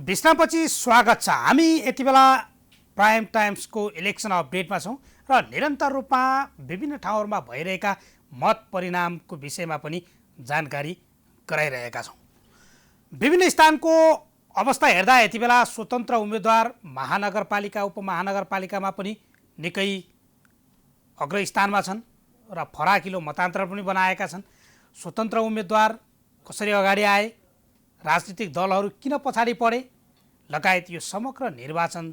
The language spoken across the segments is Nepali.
विश्रामपछि स्वागत छ। हामी यति बेला प्राइम टाइम्सको इलेक्सन अपडेटमा छौँ र निरन्तर रूपमा विभिन्न ठाउँहरूमा भइरहेका मत परिणामको विषयमा पनि जानकारी गराइरहेका छौँ। विभिन्न स्थानको अवस्था हेर्दा यति बेला स्वतन्त्र उम्मेदवार महानगरपालिका उपमहानगरपालिकामा पनि निकै अग्रस्थानमा छन् र फराकिलो मतान्तर पनि बनाएका छन्। स्वतन्त्र उम्मेदवार कसरी अगाडि आए, राजनीतिक दलहरू किन पछाडि परे लगायत यो समग्र निर्वाचन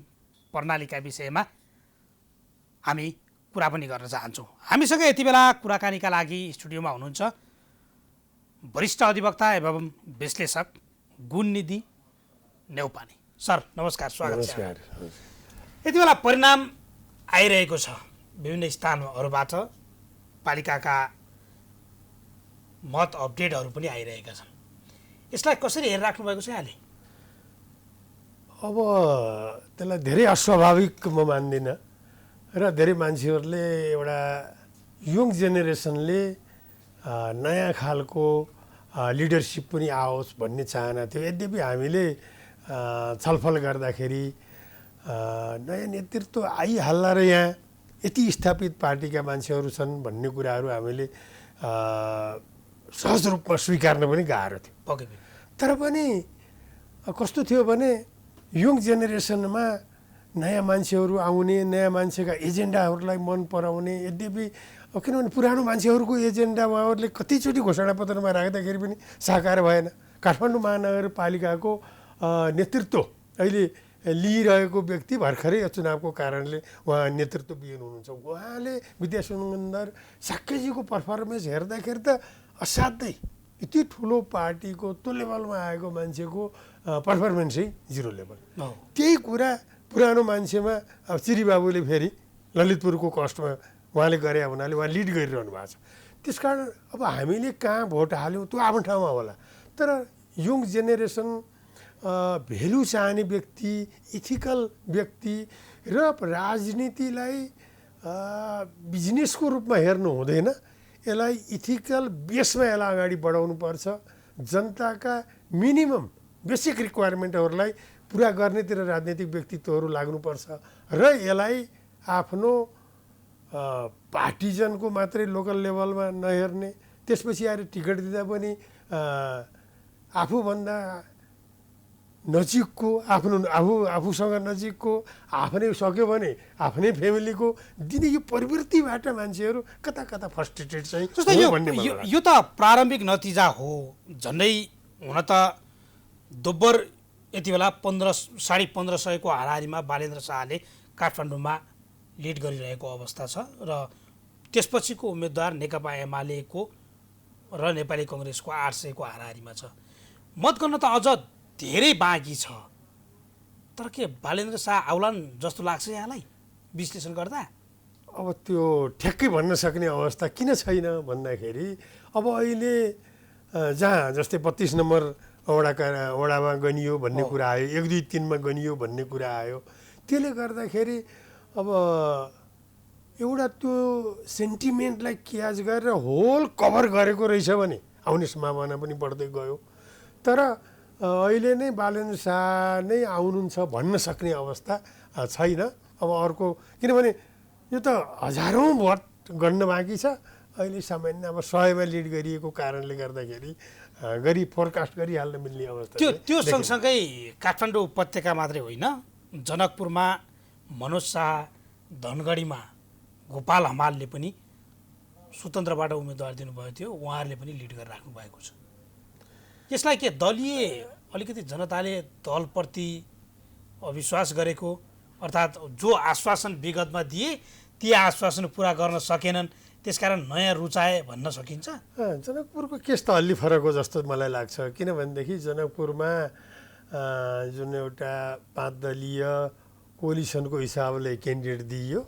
प्रणालीका विषयमा हामी कुरा पनि गर्न चाहन्छौँ। हामीसँग यति बेला कुराकानीका लागि स्टुडियोमा हुनुहुन्छ वरिष्ठ अधिवक्ता एवं विश्लेषक गुणनिधि नेउपाने। सर नमस्कार, स्वागत छ। यति बेला परिणाम आइरहेको छ विभिन्न स्थानहरूबाट, पालिकाका मत अपडेटहरू पनि आइरहेका छन्। यसलाई कसरी हेरिराख्नु भएको छ यहाँले? अब त्यसलाई धेरै अस्वाभाविक म मान्दिनँ र धेरै मान्छेहरूले एउटा यङ जेनेरेसनले नयाँ खालको लिडरसिप पनि आओस् भन्ने चाहना थियो। यद्यपि हामीले छलफल गर्दाखेरि नयाँ नेतृत्व आइहाल्ला र यहाँ यति स्थापित पार्टीका मान्छेहरू छन् भन्ने कुराहरू हामीले सहज रूपमा स्वीकार्न पनि गाह्रो थियो। तर पनि कस्तो थियो भने यङ जेनेरेसनमा नयाँ मान्छेहरू आउने, नयाँ मान्छेका एजेन्डाहरूलाई मन पराउने, यद्यपि किनभने पुरानो मान्छेहरूको एजेन्डा उहाँहरूले कतिचोटि घोषणापत्रमा राख्दाखेरि पनि साकार भएन। काठमाडौँ महानगरपालिकाको नेतृत्व अहिले लिइरहेको व्यक्ति भर्खरै चुनावको कारणले उहाँ नेतृत्वविहीन हुनुहुन्छ। उहाँले विद्यासुन्दर साक्यजीको पर्फर्मेन्स हेर्दाखेरि त असाध्यै यति ठुलो पार्टीको त्यो लेभलमा आएको मान्छेको पर्फर्मेन्सै जिरो लेभल। त्यही कुरा पुरानो मान्छेमा अब चिरीबाबुले फेरि ललितपुरको कस्टमा उहाँले गरे हुनाले उहाँ लिड गरिरहनु भएको छ। त्यसकारण अब हामीले कहाँ भोट हाल्यौँ त्यो आफ्नो ठाउँमा होला, तर यङ जेनेरेसन भेल्यु चाहने व्यक्ति, इथिकल व्यक्ति र राजनीतिलाई बिजनेसको रूपमा हेर्नु हुँदैन, यसलाई इथिकल बेसमा यसलाई अगाडि बढाउनु पर्छ। जनताका मिनिमम बेसिक रिक्वायरमेन्टहरूलाई पुरा गर्नेतिर राजनीतिक व्यक्तित्वहरू लाग्नुपर्छ र यसलाई आफ्नो पार्टिजनको मात्रै लोकल लेभलमा नहेर्ने, त्यसपछि आएर टिकट दिँदा पनि आफूभन्दा नजिकको, आफूसँग नजिकको, आफ्नै सक्यो भने आफ्नै फ्यामिलीको दिने यो प्रवृत्तिबाट मान्छेहरू कता कता फ्रस्ट्रेटेड चाहिँ यो त प्रारम्भिक नतिजा हो। झन्डै हुन त दोब्बर यति बेला 15,500को हाराहारीमा बालेन्द्र शाहले काठमाडौँमा लिड गरिरहेको अवस्था छ र त्यसपछिको उम्मेदवार नेकपा एमालेको र नेपाली कङ्ग्रेसको 800को हाराहारीमा छ। मतगणना त अझ धेरै बाँकी छ, तर के बालेन्द्र शाह आउलान् जस्तो लाग्छ यहाँलाई विश्लेषण गर्दा? अब त्यो ठ्याक्कै भन्न सक्ने अवस्था किन छैन भन्दाखेरि अब अहिले जहाँ जस्तै 32 नम्बर वडामा गनियो भन्ने कुरा आयो, 1, 2, 3मा गनियो भन्ने कुरा आयो। त्यसले गर्दाखेरि अब एउटा त्यो सेन्टिमेन्टलाई क्याच गरेर होल कभर गरेको रहेछ भने आउने सम्भावना पनि बढ्दै गयो। तर अहिले नै बालेन्द्र शाह नै आउनुहुन्छ भन्न सक्ने अवस्था छैन। अब अर्को, किनभने यो त हजारौँ भोट गन्न बाँकी छ। अहिले सामान्य अब 100मा लिड गरिएको कारणले गर्दाखेरि फोरकास्ट गरिहाल्न मिल्ने अवस्था त्यो सँगसँगै काठमाडौँ उपत्यका मात्रै होइन, जनकपुरमा मनोज शाह, धनगढीमा गोपाल हमालले पनि स्वतन्त्रबाट उम्मेदवार दिनुभएको थियो, उहाँहरूले पनि लिड गरेर राख्नु भएको छ। यसलाई के दलीय अलिकति जनताले दलप्रति अविश्वास गरेको, अर्थात् जो आश्वासन विगतमा दिए ती आश्वासन पुरा गर्न सकेनन्, त्यसकारण नयाँ रुचाए भन्न सकिन्छ? जनकपुरको केस त अलि फरक हो जस्तो मलाई लाग्छ। किनभनेदेखि जनकपुरमा जुन एउटा 5 दलीय कोलिसनको हिसाबले क्यान्डिडेट दिइयो,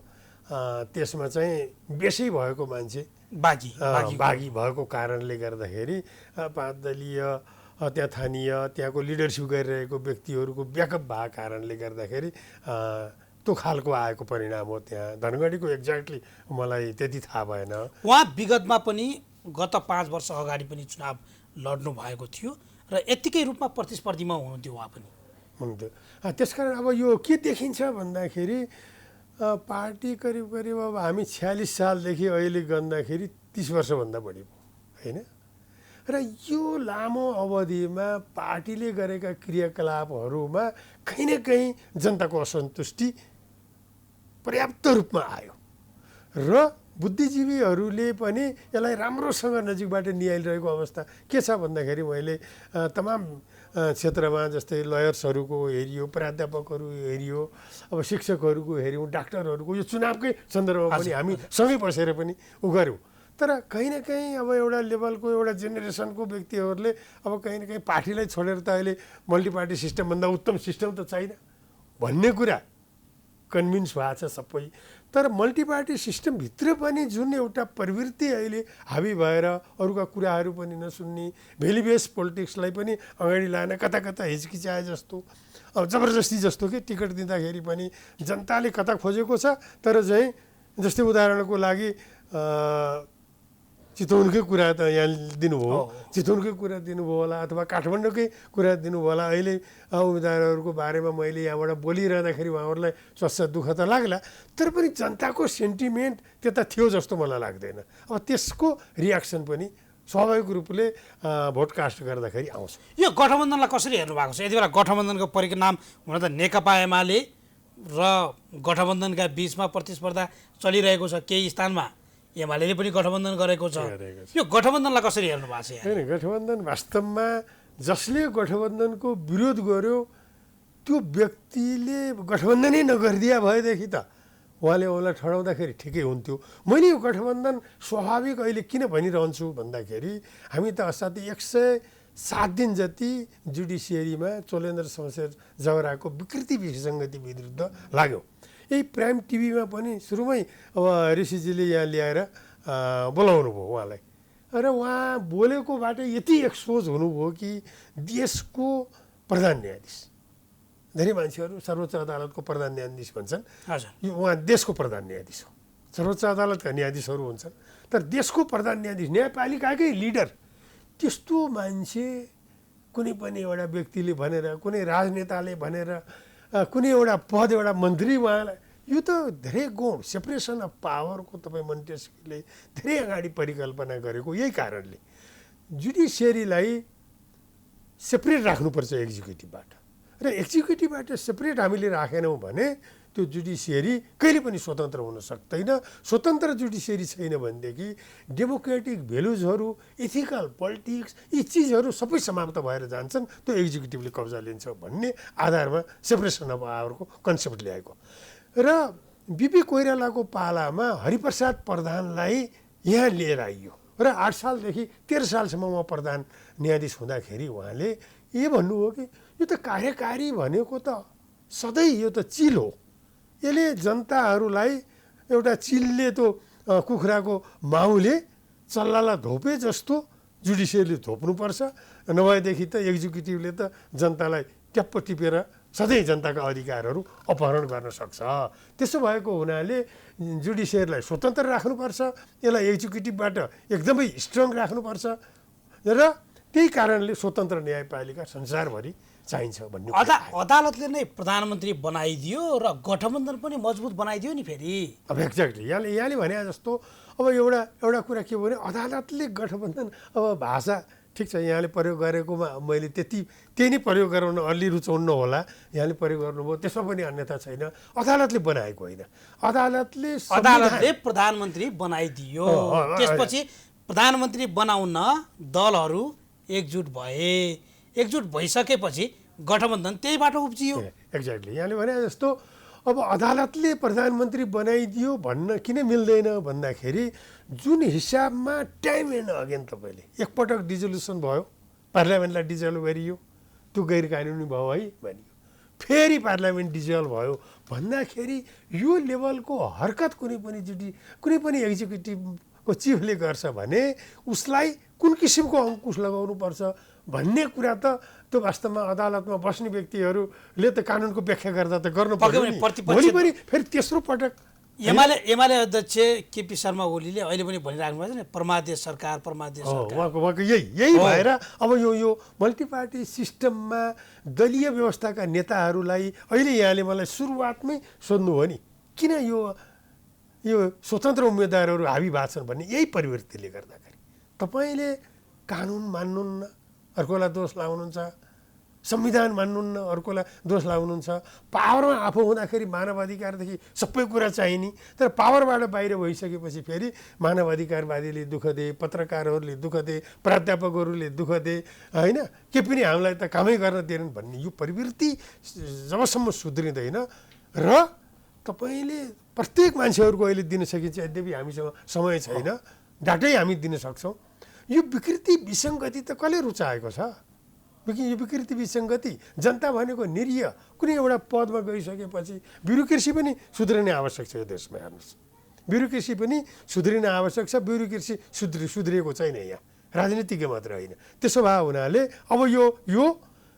त्यसमा चाहिँ बेसै भएको मान्छे बागी भएको कारणले गर्दाखेरि 5 दलीय त्यहाँ स्थानीय त्यहाँको लिडरसिप गरिरहेको व्यक्तिहरूको ब्याकअप भएको कारणले गर्दाखेरि त्यो खालको आएको परिणाम हो। त्यहाँ धनगढीको एक्ज्याक्टली मलाई त्यति थाहा भएन। उहाँ विगतमा पनि गत 5 वर्ष अगाडि पनि चुनाव लड्नु भएको थियो र यत्तिकै रूपमा प्रतिस्पर्धीमा हुनुहुन्थ्यो उहाँ पनि। हुन्थ्यो। त्यसकारण अब यो के देखिन्छ भन्दाखेरि पार्टी करिब करिब अब हामी 46 सालदेखि अहिले गर्दाखेरि 30 वर्षभन्दा बढी भयो होइन। र यो लामो अवधिमा पार्टीले गरेका क्रियाकलापहरूमा कहीँ न कहीँ जनताको असन्तुष्टि पर्याप्त रूपमा आयो र बुद्धिजीवीहरूले पनि यसलाई राम्रोसँग नजिकबाट निहालिरहेको अवस्था के छ भन्दाखेरि मैले तमाम क्षेत्रमा जस्तै लयर्सहरूको हेरियो, प्राध्यापकहरू हेरियो, अब शिक्षकहरूको हेऱ्यौँ, डाक्टरहरूको यो चुनावकै सन्दर्भमा पनि हामी सँगै बसेर पनि उ गऱ्यौँ। तर कहीँ न कहीँ अब एउटा लेभलको एउटा जेनेरेसनको व्यक्तिहरूले अब कहीँ न कहीँ पार्टीलाई छोडेर त अहिले मल्टिपार्टी सिस्टमभन्दा उत्तम सिस्टम त छैन भन्ने कुरा कन्भिन्स भएको छ सबै। तर मल्टिपार्टी सिस्टमभित्र पनि जुन एउटा प्रवृत्ति अहिले हाबी भएर अरूका कुराहरू पनि नसुन्ने, भेली बेस पोलिटिक्सलाई पनि अगाडि लान कता कता हिचकिचाए जस्तो, अब जबरजस्ती जस्तो के टिकट दिँदाखेरि पनि जनताले कता खोजेको छ तर चाहिँ जस्तै उदाहरणको लागि चितवनकै कुरा त यहाँ दिनुभयो, चितवनकै कुरा दिनुभयो होला अथवा काठमाडौँकै कुरा दिनुभयो होला। अहिले उम्मेदवारहरूको बारेमा मैले यहाँबाट बोलिरहँदाखेरि उहाँहरूलाई स्वास्थ्य दुःख त लाग्ला, तर पनि जनताको सेन्टिमेन्ट त्यता थियो जस्तो मलाई लाग्दैन। अब त्यसको रियाक्सन पनि स्वाभाविक रूपले भोट कास्ट गर्दाखेरि आउँछ। यो गठबन्धनलाई कसरी हेर्नु भएको छ? यति बेला गठबन्धनको परिणाम हुन त नेकपा एमाले र गठबन्धनका बिचमा प्रतिस्पर्धा चलिरहेको छ, केही स्थानमा एमाले पनि गठबन्धन गरेको छ। यो गठबन्धनलाई कसरी हेर्नु भएको छ? होइन, गठबन्धन वास्तवमा जसले गठबन्धनको विरोध गर्यो त्यो व्यक्तिले गठबन्धनै नगरिदिया भएदेखि त उहाँलाई ठडाउँदाखेरि ठिकै हुन्थ्यो। मैले यो गठबन्धन स्वाभाविक अहिले किन भनिरहन्छु भन्दाखेरि हामी त असाध्यै 107 दिन जति जुडिसियरीमा चोलेन्द्र शमशेर जवराको विकृति विसङ्गति विरुद्ध लाग्यौँ। यही प्राइम टिभीमा पनि सुरुमै अब ऋषिजीले यहाँ ल्याएर बोलाउनु भयो उहाँलाई र उहाँ बोलेकोबाट यति एक्सपोज हुनुभयो कि देशको प्रधान न्यायाधीश, धेरै मान्छेहरू सर्वोच्च अदालतको प्रधान न्यायाधीश भन्छन्, यो उहाँ देशको प्रधान न्यायाधीश हो। सर्वोच्च अदालतका न्यायाधीशहरू हुन्छन् तर देशको प्रधान न्यायाधीश, न्यायपालिकाकै लिडर, त्यस्तो मान्छे कुनै पनि एउटा व्यक्तिले भनेर, कुनै राजनेताले भनेर, कुनै एउटा पद, एउटा मन्त्री उहाँलाई, यो त धेरै गुण सेपरेसन अफ पावरको तपाईँ मोन्टेस्क्यूले धेरै अगाडि परिकल्पना गरेको यही कारणले जुडिसियरीलाई सेपरेट राख्नुपर्छ एक्जिक्युटिभबाट, र एक्जिक्युटिभबाट सेपरेट हामीले राखेनौँ भने त्यो जुडिसियरी कहिले पनि स्वतन्त्र हुन सक्दैन। स्वतन्त्र जुडिसियरी छैन भनेदेखि डेमोक्रेटिक भ्यालुजहरू, इथिकल पोलिटिक्स, यी चिजहरू सबै समाप्त भएर जान्छन्, त्यो एक्जिक्युटिभले कब्जा लिन्छ भन्ने आधारमा सेपरेसन अफ पावरको कन्सेप्ट ल्याएको। र बिपी कोइरालाको पालामा हरिप्रसाद प्रधानलाई यहाँ लिएर आइयो र 8 सालदेखि 13 सालसम्म उहाँ प्रधान न्यायाधीश हुँदाखेरि उहाँले के भन्नुभयो कि यो त कार्यकारी भनेको त सधैँ यो त चिल हो, यसले जनताहरूलाई एउटा चिलले त्यो कुखुराको माउले चल्लालाई धोपे जस्तो जुडिसियरले धोप्नुपर्छ, नभएदेखि त एक्जिक्युटिभले त जनतालाई ट्याप्प टिपेर सधैँ जनताका अधिकारहरू अपहरण गर्न सक्छ। त्यसो भएको हुनाले जुडिसियरलाई स्वतन्त्र राख्नुपर्छ, यसलाई एक्जिक्युटिभबाट एकदमै स्ट्रङ राख्नुपर्छ र त्यही कारणले स्वतन्त्र न्यायपालिका संसारभरि चाहिन्छ भन्ने। अदालतले नै प्रधानमन्त्री बनाइदियो र गठबन्धन पनि मजबुत बनाइदियो नि फेरि। अब एक्ज्याक्टली यहाँले भने जस्तो अब एउटा कुरा के भने अदालतले गठबन्धन, अब भाषा ठिक छ यहाँले प्रयोग गरेकोमा मैले त्यही नै प्रयोग गराउन अलि रुचाउनु होला, यहाँले प्रयोग गर्नुभयो त्यसमा पनि अन्यथा छैन। अदालतले बनाएको होइन, अदालतले प्रधानमन्त्री बनाइदियो, त्यसपछि प्रधानमन्त्री बनाउन दलहरू एकजुट भए, एकजुट भइसकेपछि गठबन्धन त्यही बाटो उब्जियो। एक्ज्याक्टली यहाँले भने जस्तो अब अदालतले प्रधानमन्त्री बनाइदियो भन्न किन मिल्दैन भन्दाखेरि जुन हिसाबमा टाइम एन्ड अगेन तपाईँले एकपटक डिजोल्युसन भयो, पार्लियामेन्टलाई डिजल्भ गरियो, त्यो गैर कानुनी भयो है भनियो, फेरि पार्लियामेन्ट डिजल्भ भयो भन्दाखेरि यो लेभलको हरकत कुनै पनि एक्जिक्युटिभको चिफले गर्छ भने उसलाई कुन किसिमको अङ्कुश लगाउनुपर्छ भन्ने कुरा त त्यो वास्तवमा अदालतमा बस्ने व्यक्तिहरूले त कानुनको व्याख्या गर्दा त गर्नु पर्यो नि। भोलि पनि फेरि तेस्रो पटक एमाले अध्यक्ष केपी शर्मा ओलीले अहिले पनि भनिराख्नु भएको छ नि परमादेश सरकार परमादेश सरकार। उहाँको यही भएर अब यो मल्टी पार्टी सिस्टममा दलीय व्यवस्थाका नेताहरूलाई अहिले यहाँले मलाई सुरुवातमै सोध्नु हो नि किन यो स्वतन्त्र उम्मेदवारहरू हाबी भएको छन् भन्ने यही प्रवृत्तिले गर्दाखेरि तपाईँले कानुन मान्नुहुन्न अर्कोलाई दोष लाउनुहुन्छ, संविधान मान्नुहुन्न अर्कोलाई दोष लाउनुहुन्छ, पावरमा आफू हुँदाखेरि मानव अधिकारदेखि सबै कुरा चाहिने तर पावरबाट बाहिर भइसकेपछि फेरि मानव अधिकारवादीले दुःख दिए, पत्रकारहरूले दुःख दिए, प्राध्यापकहरूले दुःख दिए, होइन के पनि हामीलाई त कामै गर्न दिएनन् भन्ने यो प्रवृत्ति जबसम्म सुध्रिँदैन र तपाईँले प्रत्येक मान्छेहरूको अहिले दिन सकिन्छ, यद्यपि हामीसँग समय छैन, डाटै हामी दिन सक्छौँ। यो विकृति विसङ्गति त कसले रुचाएको छ? यो विकृति विसङ्गति जनता भनेको निरीह कुनै एउटा पदमा गइसकेपछि ब्युरोक्रेसी पनि सुध्रिने आवश्यक छ। यो देशमा हेर्नुहोस्, ब्युरोक्रेसी पनि सुध्रिन आवश्यक छ। ब्युरोक्रेसी सुध्रिएको छैन यहाँ, राजनीतिज्ञ मात्र होइन। त्यसो भए हुनाले अब यो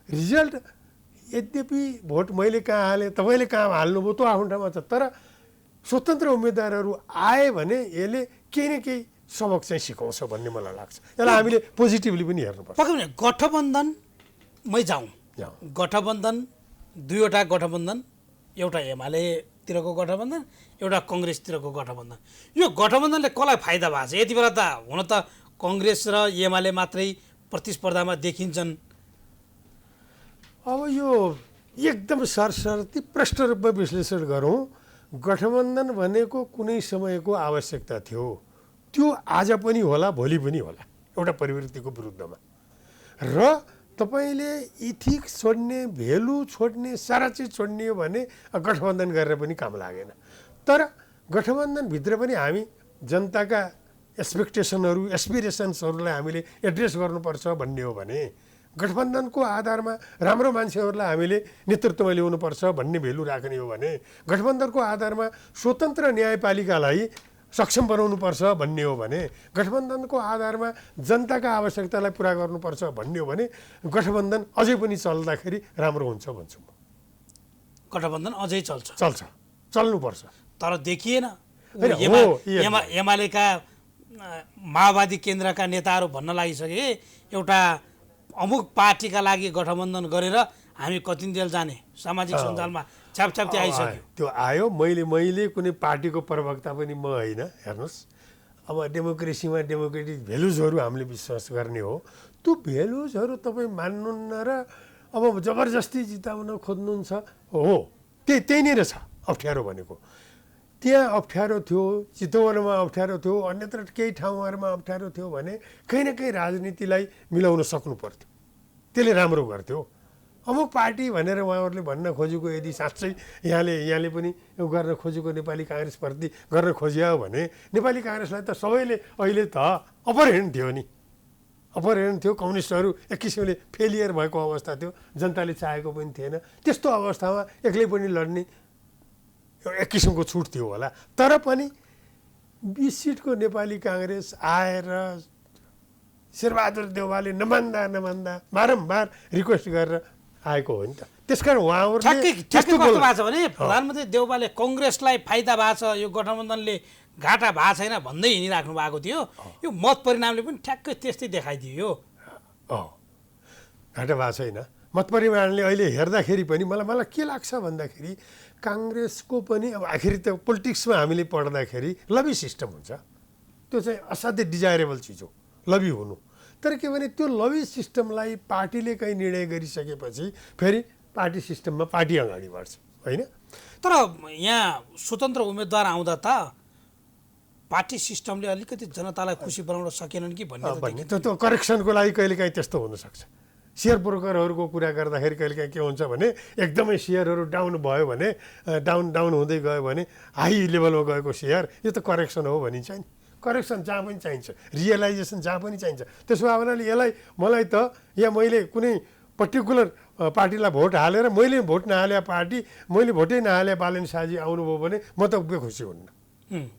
रिजल्ट यद्यपि भोट मैले कहाँ हालेँ तपाईँले कहाँ हाल्नुभयो त्यो आफ्नो ठाउँमा छ, तर स्वतन्त्र उम्मेदवारहरू आए भने यसले केही न केही सबक चाहिँ सिकाउँछ भन्ने मलाई लाग्छ। यसलाई हामीले पोजिटिभली पनि हेर्नुपर्छ। पक्कै पनि गठबन्धनमै जाउँ। गठबन्धन दुईवटा गठबन्धन, एउटा एमालेतिरको गठबन्धन, एउटा कङ्ग्रेसतिरको गठबन्धन। यो गठबन्धनले कसलाई फाइदा भएको छ? यति बेला त हुन त कङ्ग्रेस र एमाले मात्रै प्रतिस्पर्धामा देखिन्छन्। अब यो एकदम सरसर्ती प्रष्ट रूपमा विश्लेषण गरौँ, गठबन्धन भनेको कुनै समयको आवश्यकता थियो, त्यो आज पनि होला भोलि पनि होला एउटा प्रवृत्तिको विरुद्धमा। र तपाईँले इथिक्स छोड्ने, भेल्यु छोड्ने, सारा चिज छोड्ने हो भने गठबन्धन गरेर पनि काम लागेन। तर गठबन्धनभित्र पनि हामी जनताका एस्पिरेसन्सहरूलाई हामीले एड्रेस गर्नुपर्छ भन्ने हो भने गठबन्धनको आधारमा राम्रो मान्छेहरूलाई हामीले नेतृत्वमा ल्याउनुपर्छ भन्ने भेल्यु राख्ने हो भने गठबन्धनको आधारमा स्वतन्त्र न्यायपालिकालाई सक्षम बनाउनुपर्छ भन्ने हो भने गठबन्धनको आधारमा जनताका आवश्यकतालाई पुरा गर्नुपर्छ भन्ने हो भने गठबन्धन अझै पनि चल्दाखेरि राम्रो हुन्छ भन्छु म। गठबन्धन अझै चल्नुपर्छ। तर देखिएन। एमालेका माओवादी केन्द्रका नेताहरू भन्न लागिसके एउटा अमुक पार्टीका लागि गठबन्धन गरेर हामी कतिन्जेल जाने, सामाजिक सञ्जालमा छ्यापछ्याप्ती आइसक्यो। त्यो आयो। मैले कुनै पार्टीको प्रवक्ता पनि म होइन। हेर्नुहोस्, अब डेमोक्रेसीमा डेमोक्रेटिक भेल्युजहरू हामीले विश्वास गर्ने हो, त्यो भेल्युजहरू तपाईँ मान्नुहुन्न र अब जबरजस्ती जिताउन खोज्नुहुन्छ हो, त्यही नै रहेछ अप्ठ्यारो भनेको। त्यहाँ अप्ठ्यारो थियो, चितवनमा अप्ठ्यारो थियो, अन्यत्र केही ठाउँहरूमा अप्ठ्यारो थियो भने कहीँ न कहीँ राजनीतिलाई मिलाउन सक्नु पर्थ्यो, त्यसले राम्रो गर्थ्यो। अमुक पार्टी भनेर उहाँहरूले भन्न खोजेको यदि साँच्चै यहाँले पनि गर्न खोजेको नेपाली काङ्ग्रेसप्रति गर्न खोज्यो भने नेपाली काङ्ग्रेसलाई त सबैले अहिले त अप्पर ह्यान्ड थियो नि, अप्पर ह्यान्ड थियो। कम्युनिस्टहरू एक किसिमले फेलियर भएको अवस्था थियो, जनताले चाहेको पनि थिएन। त्यस्तो अवस्थामा एक्लै पनि लड्ने एक किसिमको छुट थियो होला। तर पनि 20 सिटको नेपाली काङ्ग्रेस आएर शेरबहादुर देउवाले नमान्दा बारम्बार रिक्वेस्ट गरेर आएको हो नि त। त्यसकारण उहाँहरूले कस्तो भएको छ भने प्रधानमन्त्री देउवाले कङ्ग्रेसलाई फाइदा भएको छ, यो गठबन्धनले घाटा भएको छैन भन्दै हिँडिराख्नु भएको थियो। यो मत परिणामले पनि ठ्याक्कै त्यस्तै देखाइदियो। घाटा भएको छैन मत परिणामले। अहिले हेर्दाखेरि पनि मलाई के लाग्छ भन्दाखेरि काङ्ग्रेसको पनि अब आखिरी त पोलिटिक्समा हामीले पढ्दाखेरि लबी सिस्टम हुन्छ, त्यो चाहिँ असाध्यै डिजायरेबल चिज हो लबी हुनु। तर के भने त्यो लबी सिस्टमलाई पार्टीले कहीँ निर्णय गरिसकेपछि फेरि पार्टी सिस्टममा पार्टी अगाडि बढ्छ, होइन? तर यहाँ स्वतन्त्र उम्मेदवार आउँदा त पार्टी सिस्टमले अलिकति जनतालाई खुसी बनाउन सकेनन् कि भन्ने त्यो करेक्सनको लागि कहिलेकाहीँ त्यस्तो हुनसक्छ। सेयर ब्रोकरहरूको कुरा गर्दाखेरि कहिलेकाहीँ के हुन्छ भने एकदमै सेयरहरू डाउन भयो भने डाउन हुँदै गयो भने हाई लेभलमा गएको सेयर यो त करेक्सन हो भनिन्छ नि। करेक्सन जहाँ पनि चाहिन्छ, रियलाइजेसन जहाँ पनि चाहिन्छ। त्यसो भए हुनाले मलाई त या मैले कुनै पर्टिकुलर पार्टीलाई भोट हालेर मैले भोट नहाले पार्टी, मैले भोटै नहाले बालन शाहजी आउनुभयो भने म त बेखुसी हुन्न,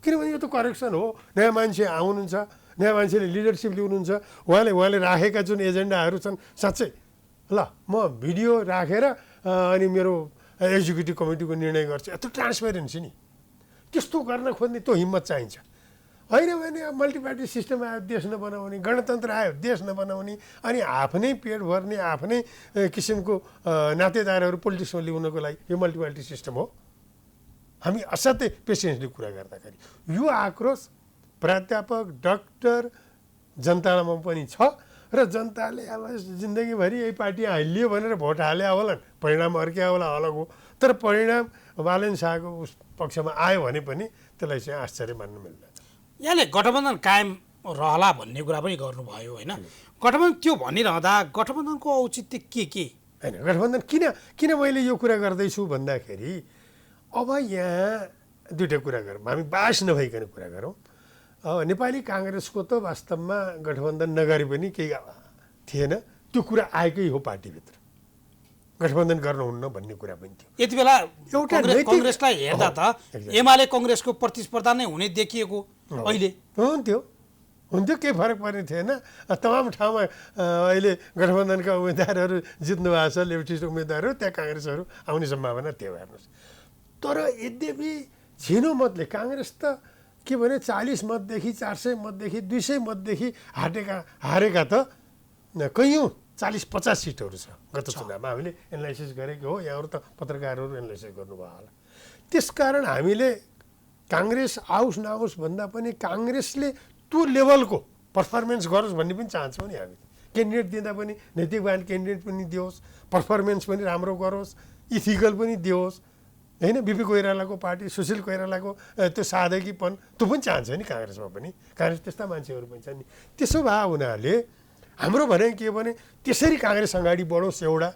किनभने यो त करेक्सन हो। नयाँ मान्छे आउनुहुन्छ, नयाँ मान्छेले लिडरसिप लिनुहुन्छ, उहाँले राखेका जुन एजेन्डाहरू छन् साँच्चै ल म भिडियो राखेर अनि मेरो एक्जिक्युटिभ कमिटीको निर्णय गर्छु, यत्रो ट्रान्सपेरेन्सी नि। त्यस्तो गर्न खोज्ने त्यो हिम्मत चाहिन्छ। होइन भने अब मल्टी पार्टी सिस्टम आयो देश नबनाउने, गणतन्त्र आयो देश नबनाउने, अनि आफ्नै पेट भर्ने आफ्नै किसिमको नातेदारहरू पोलिटिक्समा ल्याउनको लागि यो मल्टी पार्टी सिस्टम हो। हामी असाध्यै पेसेन्सले कुरा गर्दाखेरि यो आक्रोश प्राध्यापक, डाक्टर, जनतामा पनि छ र जनताले अब जिन्दगीभरि यही पार्टी हालियो भनेर भोट हाले होलान्, परिणाम अर्कै होला अलग हो। तर परिणाम बालन शाहको पक्षमा आयो भने पनि त्यसलाई चाहिँ आश्चर्य मान्न मिल्दैन। यहाँले गठबन्धन कायम रहला भन्ने कुरा पनि गर्नुभयो होइन, गठबन्धन त्यो भनिरहँदा गठबन्धनको औचित्य के होइन, गठबन्धन किन मैले यो कुरा गर्दैछु भन्दाखेरि अब यहाँ दुईवटा कुरा गरौँ, हामी बास नभइकन कुरा गरौँ। नेपाली काङ्ग्रेसको त वास्तवमा गठबन्धन नगरे पनि केही थिएन, त्यो कुरा आएकै हो पार्टीभित्र, गठबन्धन गर्नुहुन्न भन्ने कुरा पनि थियो। यति बेला एउटा कङ्ग्रेसलाई हेर्दा त एमाले कङ्ग्रेसको प्रतिस्पर्धा नै हुने देखिएको अहिले हुन्थ्यो, केही फरक पर्ने थिएन। तमाम ठाउँमा अहिले गठबन्धनका उम्मेदवारहरू जित्नु भएको छ, लेफ्टिस्ट उम्मेदवारहरू, त्यहाँ काङ्ग्रेसहरू आउने सम्भावना थियो हेर्नुहोस्। तर यद्यपि झिनो मतले काङ्ग्रेस त के भने 40 मतदेखि 400 मतदेखि 200 मतदेखि हारेका त कैयौँ 40-50 सिटहरू छ गत चुनावमा। हामीले एनालाइसिस गरेको हो, यहाँहरू त पत्रकारहरू एनालाइसिस गर्नुभयो होला। त्यसकारण हामीले काङ्ग्रेस आओस् नआओस् भन्दा पनि काङ्ग्रेसले त्यो लेभलको पर्फर्मेन्स गरोस् भन्ने पनि चाहन्छौँ नि हामी। क्यान्डिडेट दिँदा पनि नैतिकवान क्यान्डिडेट पनि दियोस्, पर्फर्मेन्स पनि राम्रो गरोस्, इथिकल पनि दियोस् होइन। बिपी कोइरालाको पार्टी, सुशील कोइरालाको त्यो सादगीपन त्यो पनि चाहन्छ नि काङ्ग्रेसमा पनि। काङ्ग्रेस त्यस्ता मान्छेहरू पनि छन् नि। त्यसो भए हुनाले हाम्रो भनाइ के भने त्यसरी काङ्ग्रेस अगाडि बढोस् एउटा।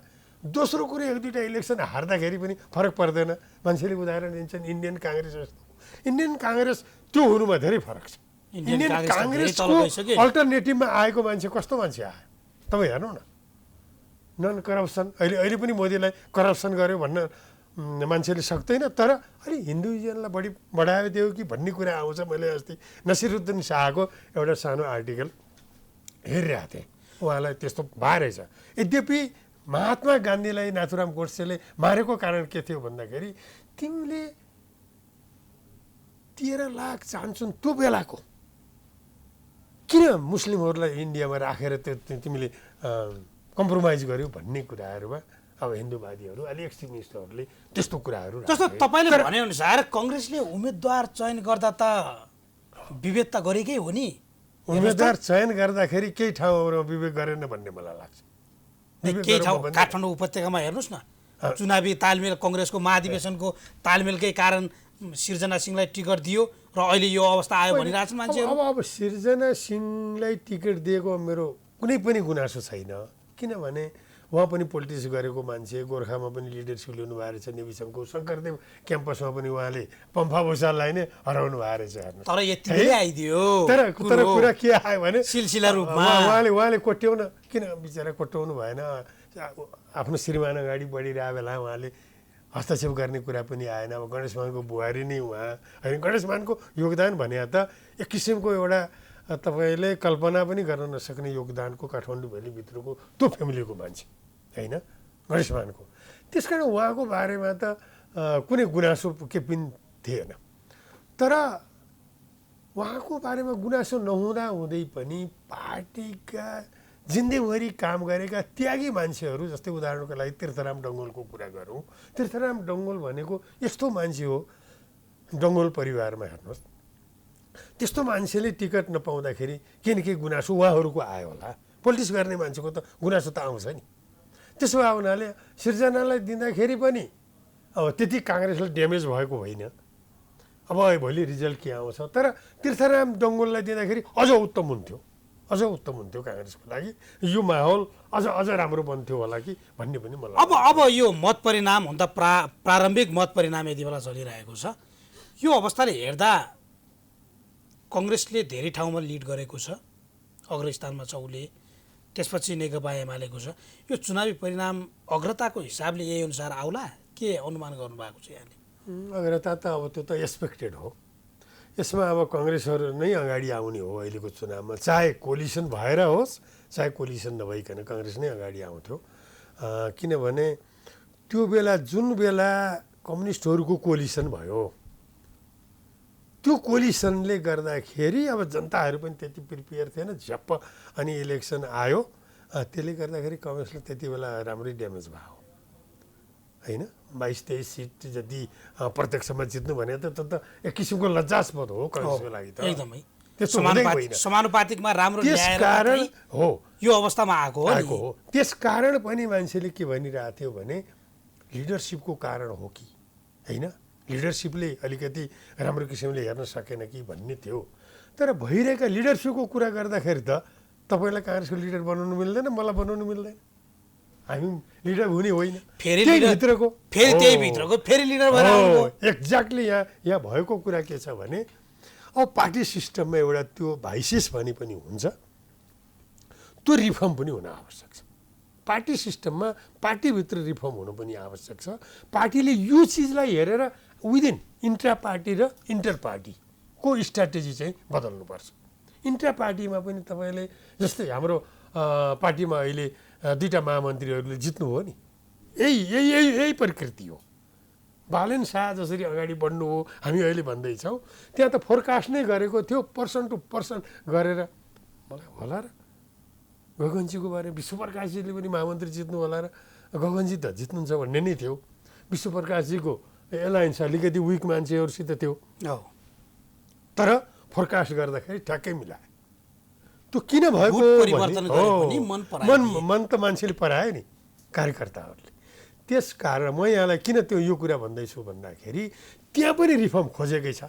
दोस्रो कुरो, एक दुईवटा इलेक्सन हार्दाखेरि पनि फरक पर्दैन। मान्छेले उदाहरण दिन्छन् इन्डियन काङ्ग्रेस जस्तो। इन्डियन काङ्ग्रेस त्यो हुनुमा धेरै फरक छ। इन्डियन काङ्ग्रेसको अल्टरनेटिभमा आएको मान्छे कस्तो मान्छे आयो तपाईँ हेर्नु न। नन करप्सन, अहिले पनि मोदीलाई करप्सन गर्यो भन्न मान्छेले सक्दैन, तर अलि हिन्दुइजमलाई बढी बढायो दियो कि भन्ने कुरा आउँछ। मैले अस्ति नसिरुद्दिन शाहको एउटा सानो आर्टिकल हेरिरहेको थिएँ, उहाँलाई त्यस्तो भए रहेछ। यद्यपि महात्मा गान्धीलाई नाथुराम गोडसेले मारेको कारण के थियो भन्दाखेरि तिमीले 13 लाख चाहन्छन् त्यो बेलाको, किन मुस्लिमहरूलाई इन्डियामा राखेर त्यो तिमीले कम्प्रोमाइज गर्यौ भन्ने कुराहरूमा अब हिन्दूवादीहरू अलि एक्सट्रिमिस्टहरूले त्यस्तो कुराहरू जस्तो तपाईँले भनेअनुसार कङ्ग्रेसले उम्मेदवार चयन गर्दा त विभेद त गरेकै हो नि। उम्मेदवार चयन गर्दाखेरि केही ठाउँहरूमा विवेक गरेन भन्ने मलाई लाग्छ। केही ठाउँ काठमाडौँ उपत्यकामा हेर्नुहोस् न, चुनावी तालमेल कङ्ग्रेसको महाधिवेशनको तालमेलकै कारण सिर्जना सिंहलाई टिकट दियो र अहिले यो अवस्था आयो भनिरहेछन् मान्छेहरू। अब सिर्जना सिंहलाई टिकट दिएको मेरो कुनै पनि गुनासो छैन, किनभने उहाँ पनि पोलिटिक्स गरेको मान्छे, गोर्खामा पनि लिडरसिप लिनु भएको रहेछ। नेविसमको शङ्करदेव क्याम्पसमा पनि उहाँले पम्फा भूषाललाई नै हराउनु भएको रहेछ हेर्नु। तर यति आइदियो, तर कुरा के आयो भने सिलसिला रूपमा उहाँले कोट्याउन किन बिचरा कोट्याउनु भएन। आफ्नो श्रीमान अगाडि बढिरहेको बेला उहाँले हस्तक्षेप गर्ने कुरा पनि आएन। अब गणेश मानको बुहारी नै उहाँ होइन। गणेश मानको योगदान भने त एक किसिमको एउटा तपाईँले कल्पना पनि गर्न नसक्ने योगदानको काठमाडौँ भ्यालीभित्रको त्यो फ्यामिलीको मान्छे होइन गणेश मानको। त्यस कारण उहाँको बारेमा त कुनै गुनासो के पनि थिएन। तर उहाँको बारेमा गुनासो नहुँदा हुँदै पनि पार्टीका जिन्दगीभरि काम गरेका त्यागी मान्छेहरू, जस्तै उदाहरणको लागि तीर्थराम डङ्गोलको कुरा गरौँ। तीर्थराम डङ्गोल भनेको यस्तो मान्छे हो, डङ्गोल परिवारमा हेर्नुहोस्, त्यस्तो मान्छेले टिकट नपाउँदाखेरि केही न केही गुनासो उहाँहरूको आयो होला। पोलिटिक्स गर्ने मान्छेको त गुनासो त आउँछ नि। त्यसो भए हुनाले सिर्जनालाई दिँदाखेरि पनि अब त्यति काङ्ग्रेसलाई ड्यामेज भएको होइन। अब भोलि रिजल्ट के आउँछ, तर तीर्थराम डङ्गोललाई दिँदाखेरि अझ उत्तम हुन्थ्यो काङ्ग्रेसको लागि। यो माहौल अझ राम्रो बन्थ्यो होला कि भन्ने पनि मलाई। अब यो मत परिणाम हुन त प्रारम्भिक मत परिणाम यति बेला चलिरहेको छ। यो अवस्थाले हेर्दा कङ्ग्रेसले धेरै ठाउँमा लिड गरेको छ, अग्रस्थानमा छ उसले, त्यसपछि नेकपा एमालेको छ। यो चुनावी परिणाम अग्रताको हिसाबले यही अनुसार आउला के अनुमान गर्नुभएको छ यहाँले? अग्रता त अब त्यो त एक्सपेक्टेड हो। यसमा अब कङ्ग्रेसहरू नै अगाडि आउने हो अहिलेको चुनावमा, चाहे कोलिसन भएर होस् चाहे कोलिसन नभइकन कङ्ग्रेस नै अगाडि आउँथ्यो। किनभने त्यो बेला जुन बेला कम्युनिस्टहरूको कोलिसन भयो त्यो कोलिसनले गर्दाखेरि अब जनताहरू पनि त्यति प्रिपेयर थिएन, झ्याप्प अनि इलेक्सन आयो। त्यसले गर्दाखेरि कङ्ग्रेसलाई त्यति बेला राम्रै ड्यामेज भयो होइन। 22-23 सिट जति प्रत्यक्षमा जित्नु भने त एक किसिमको लज्जास्पद हो कङ्ग्रेसको लागि त एकदमै। त्यस्तो हुँदै होइन। समानुपातिकमा राम्रो ल्याएर त्यसकारण हो यो अवस्थामा आएको हो। त्यसकारण पनि मान्छेले के भनिरहेको थियो भने लिडरसिपको कारण हो कि होइन, लिडरसिपले अलिकति राम्रो किसिमले हेर्न सकेन कि भन्ने थियो। तर भइरहेका लिडरसिपको कुरा गर्दाखेरि त तपाईँलाई काङ्ग्रेसको लिडर बनाउनु मिल्दैन, मलाई बनाउनु मिल्दैन, हामी लिडर हुने होइन। फेरि भित्रको फेरि त्यही भित्रको फेरि लिडर भएर एक्ज्याक्टली यहाँ भएको कुरा के छ भने अब पार्टी सिस्टममा एउटा त्यो भाइसिस भने पनि हुन्छ, त्यो रिफर्म पनि हुन आवश्यक छ। पार्टी सिस्टममा पार्टीभित्र रिफर्म हुनु पनि आवश्यक छ। पार्टीले यो चिजलाई हेरेर विदिन इन्ट्रा पार्टी र इन्टर पार्टीको स्ट्राटेजी चाहिँ बदल्नुपर्छ। इन्ट्रा पार्टीमा पनि तपाईँले जस्तै हाम्रो पार्टीमा अहिले 2टा महामन्त्रीहरूले जित्नुभयो नि, यही प्रकृति हो। बालेन शाह जसरी अगाडि बढ्नु हो हामी अहिले भन्दैछौँ, त्यहाँ त फोरकास्ट नै गरेको थियो पर्सन टु पर्सन गरेर। मलाई होला र गगनजीको बारे विश्वप्रकाशजीले पनि महामन्त्री जित्नु होला र गगनजी त जित्नुहुन्छ भन्ने नै थियो। विश्वप्रकाशजीको एलायन्स अलिकति विक मान्छेहरूसित थियो, तर फोरकास्ट गर्दाखेरि ठ्याक्कै मिलायो। त्यो किन भएको मन त मान्छेले परायो नि कार्यकर्ताहरूले। त्यस कारण म यहाँलाई किन यो कुरा भन्दैछु भन्दाखेरि त्यहाँ पनि रिफर्म खोजेकै छ,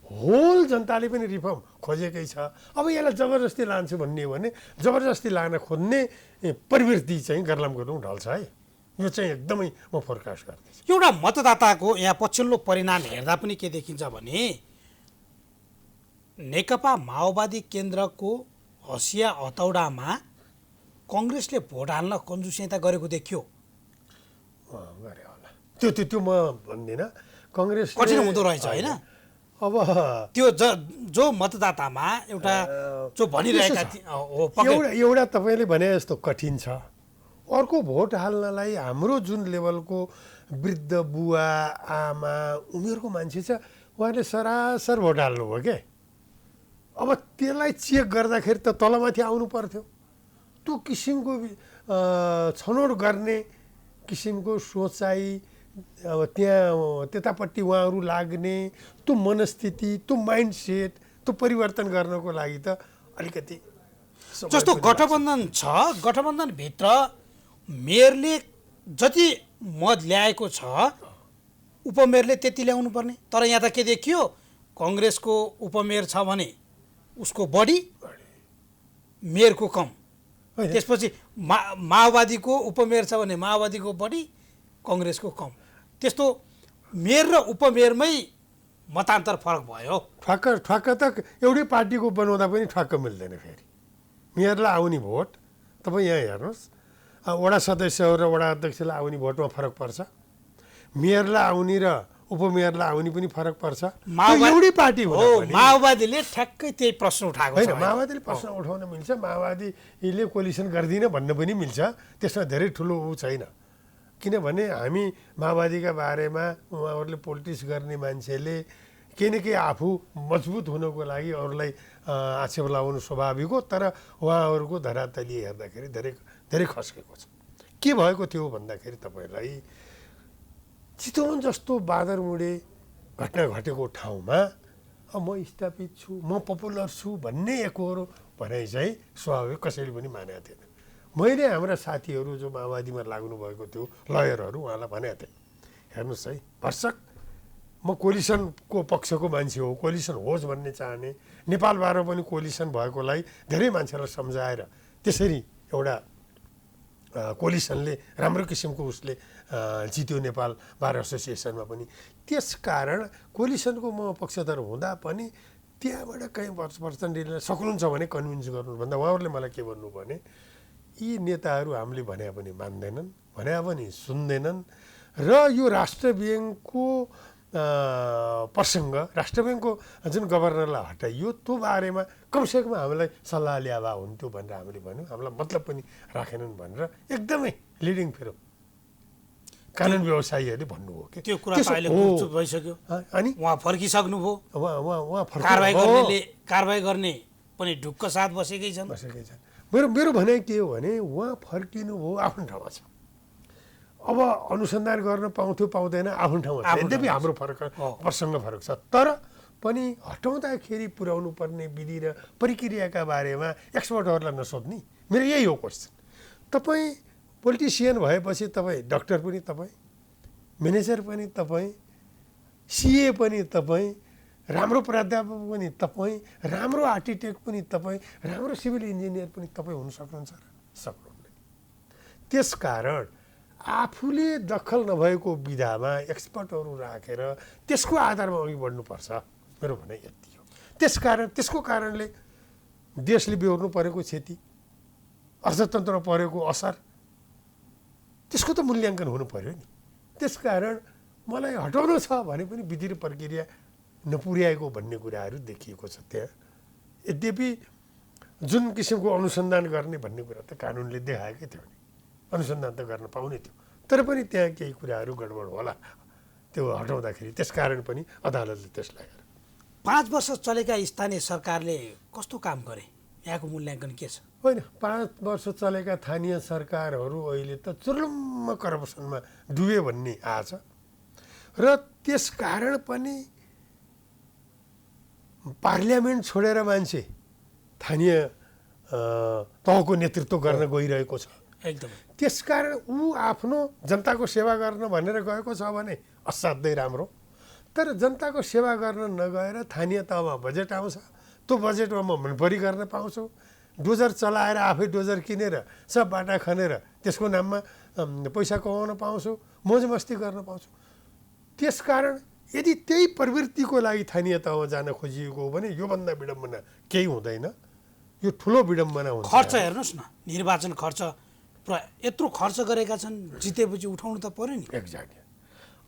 होल जनताले पनि रिफर्म खोजेकै छ। अब यसलाई जबरजस्ती लान्छु भन्ने हो भने जबरजस्ती लान खोज्ने प्रवृत्ति चाहिँ गर्लाम गुरुङ ढल्छ है। यो चाहिँ एकदमै म फोरकास्ट गर्दैछु। एउटा मतदाताको यहाँ पछिल्लो परिणाम हेर्दा पनि के देखिन्छ भने नेकपा माओवादी केन्द्रको हँसिया हतौडामा कङ्ग्रेसले भोट हाल्न कन्जुसियता गरेको देखियो। गरे होला त्यो म भन्दिनँ। कङ्ग्रेस कठिन हुँदो रहेछ होइन। अब त्यो जो मतदातामा एउटा जो भनिरहेका एउटा तपाईँले भने जस्तो कठिन छ। अर्को भोट हाल्नलाई हाम्रो जुन लेभलको वृद्ध बुवा आमा उमेरको मान्छे छ उहाँले सरासर भोट हाल्नुभयो क्या। अब त्यसलाई चेक गर्दाखेरि त तलमाथि आउनु पर्थ्यो। त्यो किसिमको छनौट गर्ने किसिमको सोचाइ अब त्यहाँ त्यतापट्टि उहाँहरू लाग्ने त्यो मनस्थिति त्यो माइन्डसेट त्यो परिवर्तन गर्नको लागि त अलिकति जस्तो गठबन्धन छ, गठबन्धनभित्र मेयरले जति मत ल्याएको छ उपमेयरले त्यति ल्याउनु पर्ने। तर यहाँ त के देखियो, कङ्ग्रेसको उपमेयर छ भने उसको बढी मेयरको कम, त्यसपछि माओवादीको उपमेयर छ भने माओवादीको बढी कङ्ग्रेसको कम। त्यस्तो मेयर र उपमेयरमै मतान्तर फरक भयो। ठ्वाक्क त एउटै पार्टीको बनाउँदा पनि ठ्वाक्क मिल्दैन। फेरि मेयरलाई आउने भोट तपाईँ यहाँ हेर्नुहोस्, वडा सदस्य र वडा अध्यक्षलाई आउने भोटमा फरक पर्छ, मेयरलाई आउने र उपमेयरलाई आउने पनि फरक पर्छ। एउटै पार्टी हो। माओवादीले ठ्याक्कै त्यही प्रश्न उठाएको छ। माओवादीले प्रश्न उठाउन मिल्छ, माओवादीले कोलिसन गर्दिन भन्न पनि मिल्छ, त्यसमा धेरै ठुलो छैन। किनभने हामी माओवादीका बारेमा उहाँहरूले पोलिटिक्स गर्ने मान्छेले केही न केही आफू मजबुत हुनको लागि अरूलाई आक्षेप लगाउनु स्वाभाविक हो। तर उहाँहरूको धरातली हेर्दाखेरि धेरै खस्केको छ। के भएको थियो भन्दाखेरि तपाईँलाई चितवन जस्तो बाँदरमुडे घटना घटेको ठाउँमा म स्थापित छु, म पपुलर छु भन्ने एकहोरो भनाइ चाहिँ स्वाभाविक कसैले पनि मानेको थिएन। मैले हाम्रा साथीहरू जो माओवादीमा लाग्नु भएको थियो लयरहरू उहाँलाई भनेको थिएँ, हेर्नुहोस् है भर्सक म कोलिसनको पक्षको मान्छे हो, कोलिसन होस् भन्ने चाहने, नेपालबाट पनि कोलिसन भएकोलाई धेरै मान्छेलाई सम्झाएर त्यसरी एउटा कोलिसनले राम्रो किसिमको उसले जित्यो नेपाल बार एसोसिएसनमा पनि। त्यसकारण कोलिसनको म पक्षधर हुँदा पनि त्यहाँबाट कहीँ पर्सेन्टेजलाई सक्नुहुन्छ भने कन्भिन्स गर्नु भन्दा उहाँहरूले मलाई के भन्नु भने यी नेताहरू हामीले भने पनि मान्दैनन्, भने पनि सुन्दैनन् र यो राष्ट्र ब्याङ्कको प्रसङ्ग, राष्ट्र ब्याङ्कको जुन गभर्नरलाई हटाइयो त्यो बारेमा कमसेकम हामीलाई सल्लाह ल्यावा हुन्थ्यो भनेर हामीले भन्यौँ। हामीलाई मतलब पनि राखेनन् भनेर एकदमै लिडिङ फिरो। कानुन व्यवसायीहरूले भन्नुभयो कि त्यो कुरा त अहिले गुपचुप भइसक्यो। अनि उहाँ फर्किसक्नुभयो, उहाँ कारबाही गर्ने पनि ढुक्क साथ बसेकै छन्। मेरो भनाइ के हो भने उहाँ फर्किनु भयो आफ्नो ठाउँमा छ। अब अनुसन्धान गर्न पाउँथ्यो पाउँदैन आफ्नो ठाउँमा छ। यद्यपि हाम्रो प्रसङ्ग फरक छ, तर पनि हटाउँदाखेरि पुर्याउनु पर्ने विधि र प्रक्रियाका बारेमा एक्सपर्टहरूलाई नसोध्ने, मेरो यही हो क्वेसन। तपाईँ पोलिटिसियन भएपछि तपाईँ डक्टर पनि तपाईँ, म्यानेजर पनि तपाईँ, सिए पनि तपाईँ, राम्रो प्राध्यापक पनि तपाईँ, राम्रो आर्किटेक्ट पनि तपाईँ, राम्रो सिभिल इन्जिनियर पनि तपाईँ हुन सक्नुहुन्छ र सक्नुहुन्न। त्यसकारण आफूले दखल नभएको विधामा एक्सपर्टहरू राखेर त्यसको आधारमा अघि बढ्नुपर्छ, मेरो भनाइ यति हो। त्यसको कारणले देशले बेहोर्नु परेको क्षति, अर्थतन्त्रमा परेको असर, त्यसको त मूल्याङ्कन हुनु पर्यो नि। त्यसकारण मलाई हटाउनु छ भने पनि विधि र प्रक्रिया नपुर्याएको भन्ने कुराहरू देखिएको छ त्यहाँ। यद्यपि जुन किसिमको अनुसन्धान गर्ने भन्ने कुरा त कानुनले देखाएकै थियो नि, अनुसन्धान त गर्न पाउने थियो, तर पनि त्यहाँ केही कुराहरू गडबड होला त्यो हटाउँदाखेरि। त्यसकारण पनि अदालतले त्यसलाई 5 वर्ष चलेका स्थानीय सरकारले कस्तो काम गरे, यहाँको मूल्याङ्कन के छ? होइन, 5 वर्ष चलेका स्थानीय सरकारहरू अहिले त चुर्लुम्म करप्सनमा डुबे भन्ने आछ र त्यसकारण पनि पार्लियामेन्ट छोडेर मान्छे स्थानीय तहको नेतृत्व गर्न गइरहेको छ। एकदम। त्यसकारण ऊ आफ्नो जनताको सेवा गर्न भनेर गएको छ भने असाध्यै राम्रो, तर जनताको सेवा गर्न नगएर स्थानीय तहमा बजेट आउँछ, त्यो बजेटमा म मनपरी गर्न पाउँछु, डोजर चलाएर आफै डोजर किनेर सब बाटा खनेर त्यसको नाममा पैसा कमाउन पाउँछु, मोज मस्ती गर्न पाउँछु। त्यसकारण यदि त्यही प्रवृत्तिको लागि स्थानीय तहमा जान खोजिएको हो भने योभन्दा विडम्बना केही हुँदैन, यो ठुलो विडम्बना हुन्छ। खर्च हेर्नुहोस् न, निर्वाचन खर्च यत्रो खर्च गरेका छन्, जितेपछि उठाउनु त पर्यो नि। एक्ज्याक्टली।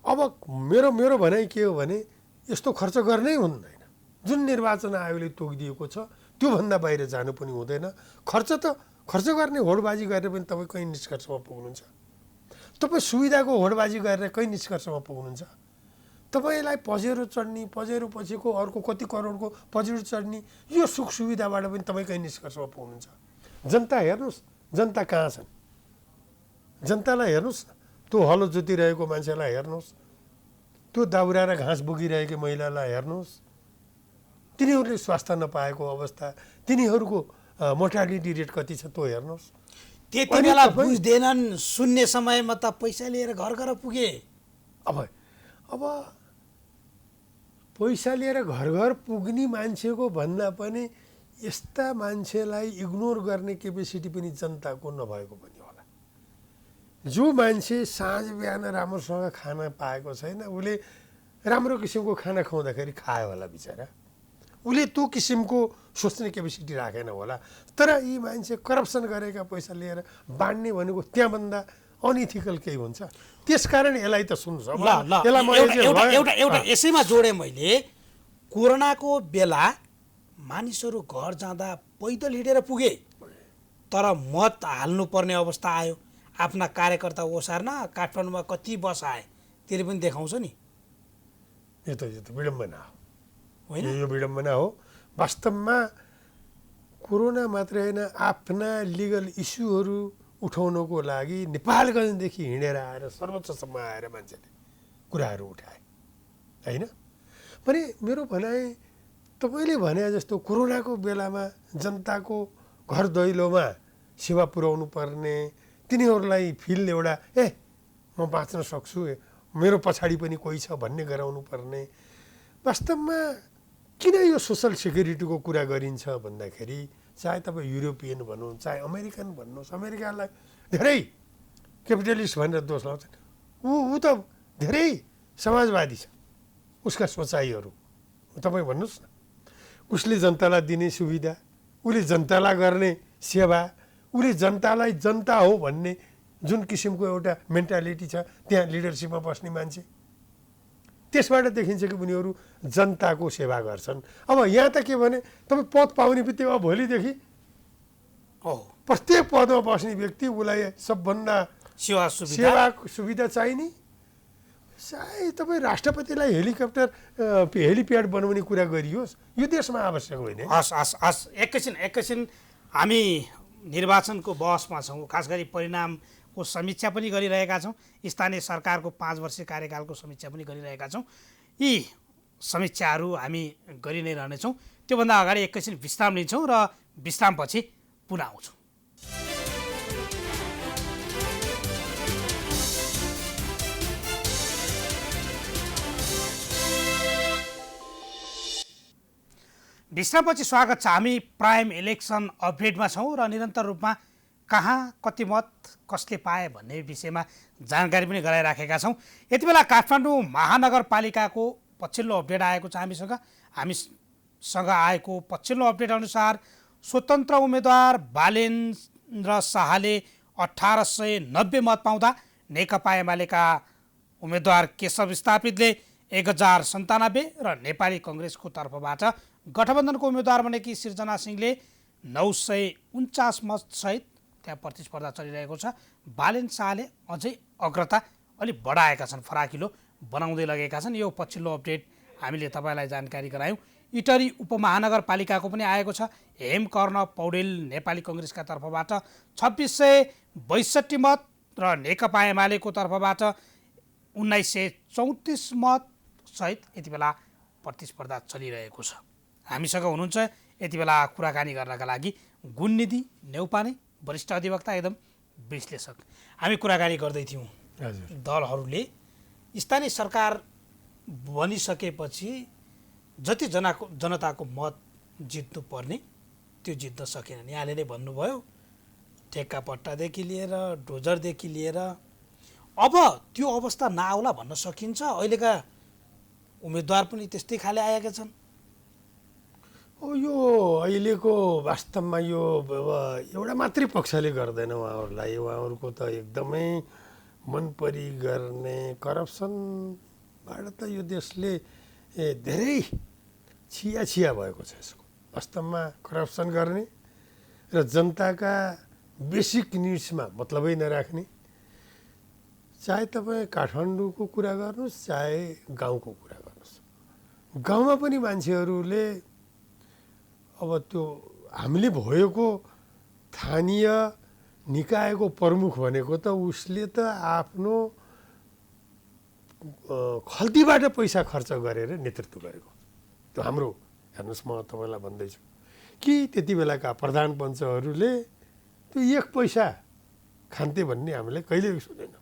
अब मेरो भनाइ के हो भने यस्तो खर्च गर्नै हुँदैन। जुन निर्वाचन आयोगले तोकिदिएको छ त्योभन्दा बाहिर जानु पनि हुँदैन। खर्च गर्ने होडबाजी गरेर पनि तपाईँ कहीँ निष्कर्षमा पुग्नुहुन्छ, तपाईँ सुविधाको होडबाजी गरेर कहीँ निष्कर्षमा पुग्नुहुन्छ, तपाईँलाई पजेरो चढ्ने, पजेरो पछिको अर्को कति करोडको पजेरो चढ्ने, यो सुख सुविधाबाट पनि तपाईँ कहीँ निष्कर्षमा पुग्नुहुन्छ। जनता हेर्नुहोस्, जनता कहाँ छन्, जनतालाई हेर्नुहोस्, त्यो हलो जोतिरहेको मान्छेलाई हेर्नुहोस्, त्यो दाउरा र घाँस बोकिरहेको महिलालाई हेर्नुहोस्, तिनीहरूले स्वास्थ्य नपाएको अवस्था, तिनीहरूको मोर्टालिटी रेट कति छ त्यो हेर्नुहोस्। त्यति बेला बुझ्दैनन्, सुन्ने समयमा त पैसा लिएर घर घर पुगे। अब पैसा लिएर घर घर पुग्ने मान्छेको भन्दा पनि यस्ता मान्छेलाई इग्नोर गर्ने क्यापेसिटी पनि जनताको नभएको पनि होला। जो मान्छे साँझ बिहान राम्रोसँग खाना पाएको छैन, उसले राम्रो किसिमको खाना खुवाउँदाखेरि खायो होला बिचरा, उसले त्यो किसिमको सोच्ने क्यापेसिटी राखेन होला। तर यी मान्छे करप्सन गरेका पैसा लिएर बाँड्ने भनेको त्यहाँभन्दा अनइथिकल केही हुन्छ। त्यसकारण यसलाई त सुन्नुहोस्, एउटा यसैमा जोडेँ मैले। कोरोनाको बेला मानिसहरू घर जाँदा पैदल हिँडेर पुगे, तर मत हाल्नुपर्ने अवस्था आयो। आफ्ना कार्यकर्ता ओसार्न काठमाडौँमा कति बस आए, त्यसले पनि देखाउँछ नि। यो त विडम्बना हो, यो विडम्बना हो। वास्तवमा कोरोना मात्रै होइन, आफ्ना लिगल इस्युहरू उठाउनको लागि नेपालगञ्जदेखि हिँडेर आएर सर्वोच्चसम्म आएर मान्छेले कुराहरू उठाए होइन। पनि मेरो भनाइ तपाईँले भने जस्तो कोरोनाको बेलामा जनताको घर दैलोमा सेवा पुर्याउनु पर्ने, तिनीहरूलाई फिल एउटा म बाँच्न सक्छु, मेरो पछाडि पनि कोही छ भन्ने गराउनु पर्ने। वास्तवमा किन यो सोसल सेक्युरिटीको कुरा गरिन्छ भन्दाखेरि, चाहे तपाईँ युरोपियन भनौँ चाहे अमेरिकन भन्नुहोस्, अमेरिकालाई धेरै क्यापिटलिस्ट भनेर दोष लाउँछन्, ऊ त धेरै समाजवादी छ, उसका सोचाइहरू तपाईँ भन्नुहोस् न। उसले जनतालाई दिने सुविधा, उसले जनतालाई गर्ने सेवा, उसले जनतालाई जनता हो भन्ने जुन किसिमको एउटा मेन्टालिटी छ त्यहाँ लिडरसिपमा बस्ने मान्छे, त्यसबाट देखिन्छ कि उनीहरू जनताको सेवा गर्छन्। अब यहाँ त के भने तपाईँ पद पाउने बित्तिकै भोलिदेखि प्रत्येक पदमा बस्ने व्यक्ति उसलाई सबभन्दा सेवा सुविधा चाहिने, सायद तपाईँ राष्ट्रपतिलाई हेलिप्याड बनाउने कुरा गरियोस्, यो देशमा आवश्यक होइन। हस् एकैछिन हामी निर्वाचनको बहसमा छौँ, खास गरी परिणामको समीक्षा पनि गरिरहेका छौँ, स्थानीय सरकारको 5 वर्षीय कार्यकालको समीक्षा पनि गरिरहेका छौँ। यी समीक्षाहरू हामी गरि नै रहनेछौँ। त्योभन्दा अगाडि एकैछिन विश्राम लिन्छौँ र विश्रामपछि पुनः आउँछौँ। विश्रामपछि स्वागत छ। हामी प्राइम इलेक्सन अपडेटमा छौँ र निरन्तर रूपमा कहाँ कति मत कसले पाए भन्ने विषयमा जानकारी पनि गराइराखेका छौँ। यति बेला काठमाडौँ महानगरपालिकाको पछिल्लो अपडेट आएको छ हामीसँग आएको पछिल्लो अपडेट अनुसार स्वतन्त्र उम्मेदवार बालेन्द्र शाहले 1890 मत पाउँदा नेकपा एमालेका उम्मेदवार केशव स्थापितले 1097 र नेपाली कङ्ग्रेसको तर्फबाट गठबन्धनको उम्मेदवार बनेकी सिर्जना सिंहले 949 मतसहित त्यहाँ प्रतिस्पर्धा चलिरहेको छ। बालेन शाहले अझै अग्रता अलि बढाएका छन्, फराकिलो बनाउँदै लगेका छन्। यो पछिल्लो अपडेट हामीले तपाईँलाई जानकारी गरायौँ। इटरी उपमहानगरपालिकाको पनि आएको छ। हेमकर्ण पौडेल नेपाली कङ्ग्रेसका तर्फबाट 2662 मत र नेकपा एमालेको तर्फबाट 1934 मत सहित यति बेला प्रतिस्पर्धा चलिरहेको छ। हामीसँग हुनुहुन्छ यति बेला कुराकानी गर्नका लागि गुणनिधि नेउपाने, वरिष्ठ अधिवक्ता एकदम विश्लेषक। हामी कुराकानी गर्दै थियौँ दलहरूले स्थानीय सरकार बनिसकेपछि जति जनताको मत जित्नु पर्ने त्यो जित्न सकेनन्। यहाँले नै भन्नुभयो, ठेक्कापट्टादेखि लिएर डोजरदेखि लिएर अब त्यो अवस्था नआउला भन्न सकिन्छ। अहिलेका उम्मेदवार पनि त्यस्तै खाले आएका छन्। यो अहिलेको वास्तवमा यो एउटा मात्रै पक्षले गर्दैन उहाँहरूलाई। उहाँहरूको त एकदमै मनपरी गर्ने करप्सनबाट त यो देशले धेरै छिया भएको छ। यसको वास्तवमा करप्सन गर्ने र जनताका बेसिक निड्समा मतलबै नराख्ने, चाहे तपाईँ काठमाडौँको कुरा गर्नुहोस् चाहे गाउँको कुरा गर्नुहोस्, गाउँमा पनि मान्छेहरूले अब त्यो हामीले भएको स्थानीय निकायको प्रमुख भनेको त उसले त आफ्नो खल्तीबाट पैसा खर्च गरेर नेतृत्व गरेको। त्यो हाम्रो हेर्नुहोस्, म तपाईँलाई भन्दैछु कि त्यति बेलाका प्रधान पञ्चहरूले त्यो 1 पैसा खान्थे भन्ने हामीले कहिल्यै सुनेनौँ।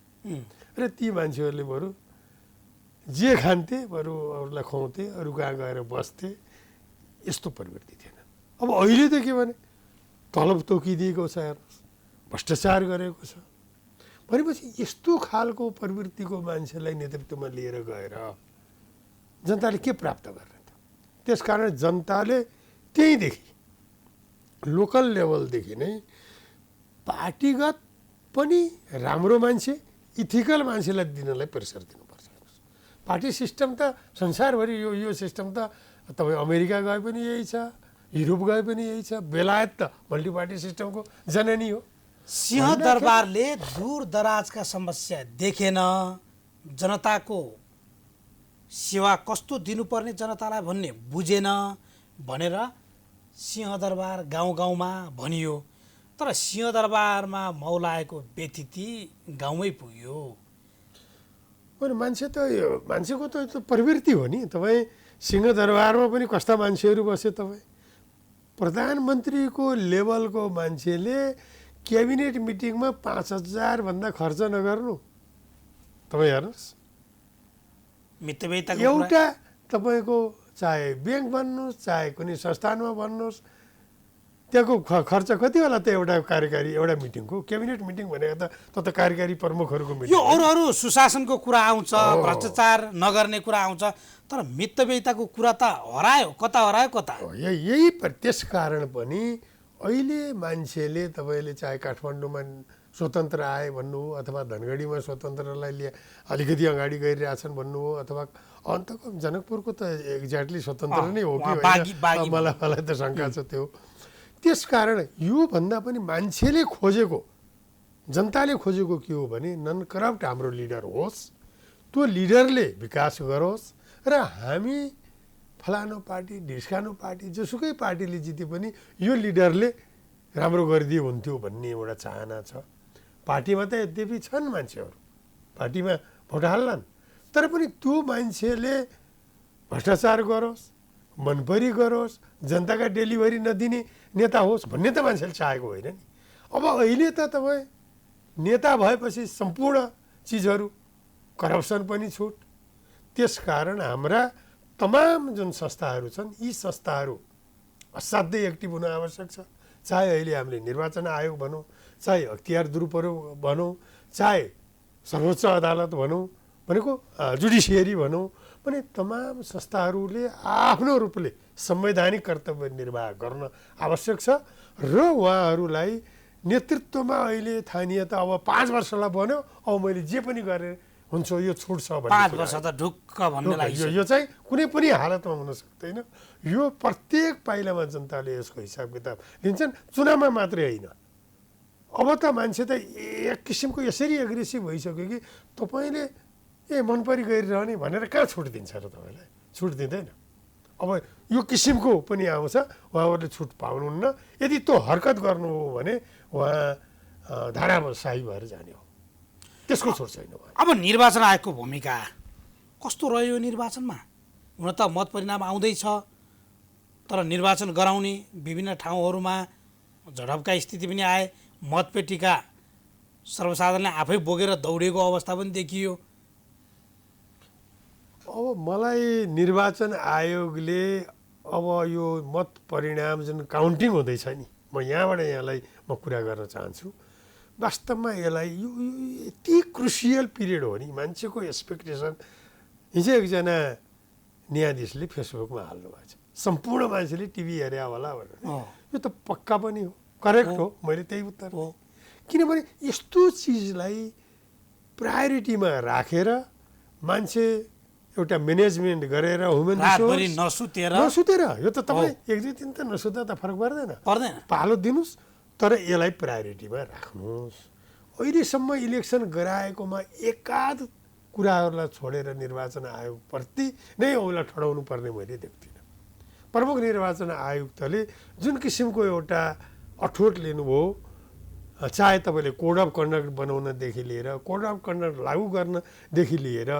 र ती मान्छेहरूले बरु जे खान्थे बरु अरूलाई खुवाउँथे, अरू कहाँ गएर बस्थे। यस्तो प्रवृत्ति थिएन। अब अहिले त के भने तलब तोकिदिएको छ, हेर्नुहोस्, भ्रष्टाचार गरेको छ भनेपछि यस्तो खालको प्रवृत्तिको मान्छेलाई नेतृत्वमा लिएर गएर जनताले के प्राप्त गर्ने त? त्यसकारण जनताले त्यहीँदेखि लोकल लेभलदेखि नै पार्टीगत पनि राम्रो मान्छे, इथिकल मान्छेलाई दिनलाई प्रेसर दिनुपर्छ। पार्टी सिस्टम त संसारभरि यो सिस्टम त तपाईँ अमेरिका गए पनि यही छ, युरोप गए पनि यही छ, बेलायत त मल्टी पार्टी सिस्टमको जननी हो। सिंहदरबारले दूर दराजका समस्या देखेन, जनताको सेवा कस्तो दिनुपर्ने जनतालाई भन्ने बुझेन भनेर सिंहदरबार गाउँ गाउँमा भनियो। तर सिंहदरबारमा मौलाएको व्यतिथि गाउँमै पुग्यो। मान्छेको त प्रवृत्ति हो नि। तपाईँ सिंहदरबारमा पनि कस्ता मान्छेहरू बसे। तपाईँ प्रधानमन्त्रीको लेभलको मान्छेले क्याबिनेट मिटिङमा 5000 भन्दा खर्च नगर्नु। तपाईँ हेर्नुहोस्, एउटा तपाईँको चाहे ब्याङ्क भन्नुहोस् चाहे कुनै संस्थानमा भन्नुहोस्, त्यहाँको खर्च कति होला त एउटा मिटिङको? क्याबिनेट मिटिङ भनेको त कार्यकारी प्रमुखहरूको मिटिङ। यो अरू सुशासनको कुरा आउँछ, भ्रष्टाचार नगर्ने कुरा आउँछ, तर मितव्ययिताको कुरा त हरायो कता। यही त्यस कारण पनि अहिले मान्छेले तपाईँले चाहे काठमाडौँमा स्वतन्त्र आए भन्नु हो अथवा धनगढीमा स्वतन्त्रलाई अलिकति अगाडि गइरहेछन् भन्नु हो अथवा अन्तको जनकपुरको त एक्ज्याक्टली स्वतन्त्र नै हो कि होइन, मलाई त शङ्का छ त्यो। त्यसकारण योभन्दा पनि मान्छेले खोजेको, जनताले खोजेको के हो भने नन करप्ट हाम्रो लिडर होस्, त्यो लिडरले विकास गरोस् र हामी फलानु पार्टी ढिस्कानु पार्टी जोसुकै पार्टीले जिते पनि यो लिडरले राम्रो गरिदियो हुन्थ्यो भन्ने एउटा चाहना छ। पार्टीमा त यद्यपि छन् मान्छेहरू, पार्टीमा भोट हाल्लान्, तर पनि त्यो मान्छेले भ्रष्टाचार गरोस्, मनपरी गरोस्, जनताका डेलिभरी नदिने नेता होस् भन्ने त मान्छेले चाहेको होइन नि। अब अहिले त तपाईँ नेता भएपछि सम्पूर्ण चिजहरू करप्सन पनि छुट। त्यसकारण हाम्रा तमाम जुन संस्थाहरू छन् यी संस्थाहरू असाध्यै एक्टिभ हुन आवश्यक छ। चाहे अहिले हामीले निर्वाचन आयोग भनौँ, चाहे अख्तियार दुरुपयोग भनौँ, चाहे सर्वोच्च अदालत भनौँ, भनेको जुडिसियरी भनौँ, भने तमाम संस्थाहरूले आफ्नो रूपले संवैधानिक कर्तव्य निर्वाह गर्न आवश्यक छ। र उहाँहरूलाई नेतृत्वमा अहिले थानिए त अब 5 वर्षलाई बन्यो, अब मैले जे पनि गरेर हुन्छ यो छुट छ भन्ने 5 वर्ष त ढुक्क भन्ने लाग्छ। यो चाहिँ कुनै पनि हालतमा हुन सक्दैन। यो प्रत्येक पाइलामा जनताले यसको हिसाब किताब लिन्छन्, चुनावमा मात्रै होइन। अब त मान्छे त एक किसिमको यसरी एग्रेसिभ भइसक्यो कि तपाईँले मनपरी गरिरहने भनेर कहाँ छुट दिन्छ र तपाईँलाई? छुट दिँदैन। अब यो किसिमको पनि आउँछ, उहाँहरूले छुट पाउनुहुन्न। यदि त्यो हरकत गर्नु हो भने उहाँ धाराशाही भएर जाने हो, त्यसको छुट छैन। अब निर्वाचन आयोगको भूमिका कस्तो रह्यो निर्वाचनमा? हुन त मत परिणाम आउँदैछ, तर निर्वाचन गराउने विभिन्न ठाउँहरूमा झडपका स्थिति पनि आए, मतपेटिका सर्वसाधारणले आफै बोकेर दौडेको अवस्था पनि देखियो। अब मलाई निर्वाचन आयोगले अब यो मत परिणाम जुन काउन्टिङ हुँदैछ नि, म यहाँबाट यहाँलाई म कुरा गर्न चाहन्छु। वास्तवमा यसलाई यो यति क्रुसियल पिरियड हो नि, मान्छेको एक्सपेक्टेसन। हिजो एकजना न्यायाधीशले फेसबुकमा हाल्नु भएको छ, सम्पूर्ण मान्छेले टिभी हेरे होला भनेर। यो त पक्का पनि हो, करेक्ट हो, मैले त्यही उत्तर हो। किनभने यस्तो चिजलाई प्रायोरिटीमा राखेर मान्छे एउटा म्यानेजमेन्ट गरेर ह्युमन रिसोर्स नसुतेर, यो त तपाईँ एक दुई दिन त नसुत्दा त फरक पर्दैन, पालो दिनुहोस्, तर यसलाई प्रायोरिटीमा राख्नुहोस्। अहिलेसम्म इलेक्सन गराएकोमा एकाध कुराहरूलाई छोडेर निर्वाचन आयोगप्रति नै औँला ठडाउनु पर्ने मैले देख्दिनँ। प्रमुख निर्वाचन आयुक्तले जुन किसिमको एउटा अठोट लिनुभयो, चाहे तपाईँले कोड अफ कन्डक्ट बनाउनदेखि लिएर कोड अफ कन्डक्ट लागू गर्नदेखि लिएर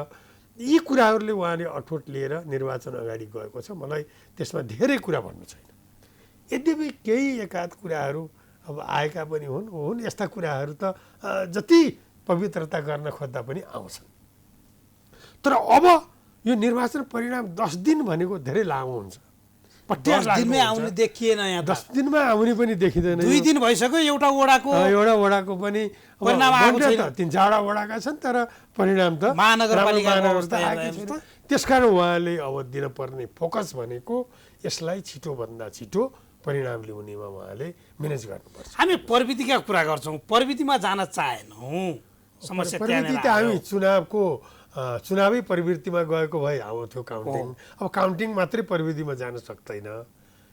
यी कुराहरूले उहाँले अठोट लिएर निर्वाचन अगाडि गएको छ। मलाई त्यसमा धेरै कुरा भन्नु छैन। यद्यपि केही एकाध कुराहरू अब आएका पनि हुन्। यस्ता कुराहरू त जति पवित्रता गर्न खोज्दा पनि आउँछन्। तर अब यो निर्वाचन परिणाम 10 दिन भनेको धेरै लामो हुन्छ। 10 दिनमै आउने देखिएन, यहाँ 10 दिनमा आउने पनि देखिँदैन। 2 दिन भइसक्यो एउटा वडाको पनि परिणाम आएको छैन। 3-4 वडाका छन्, तर परिणाम त महानगरपालिका। त्यसकारण उहाँले अब दिनपर्ने फोकस भनेको यसलाई छिटोभन्दा छिटो परिणाम ल्याउनेमा उहाँले म्यानेज गर्नुपर्छ। हामी प्रविधिका कुरा गर्छौँ, प्रविधिमा जान चाहेनौँ। समस्या प्रविधि त हामी चुनावै प्रवृत्तिमा गएको भए आउँथ्यो काउन्टिङ। अब काउन्टिङ मात्रै प्रविधिमा जान सक्दैन,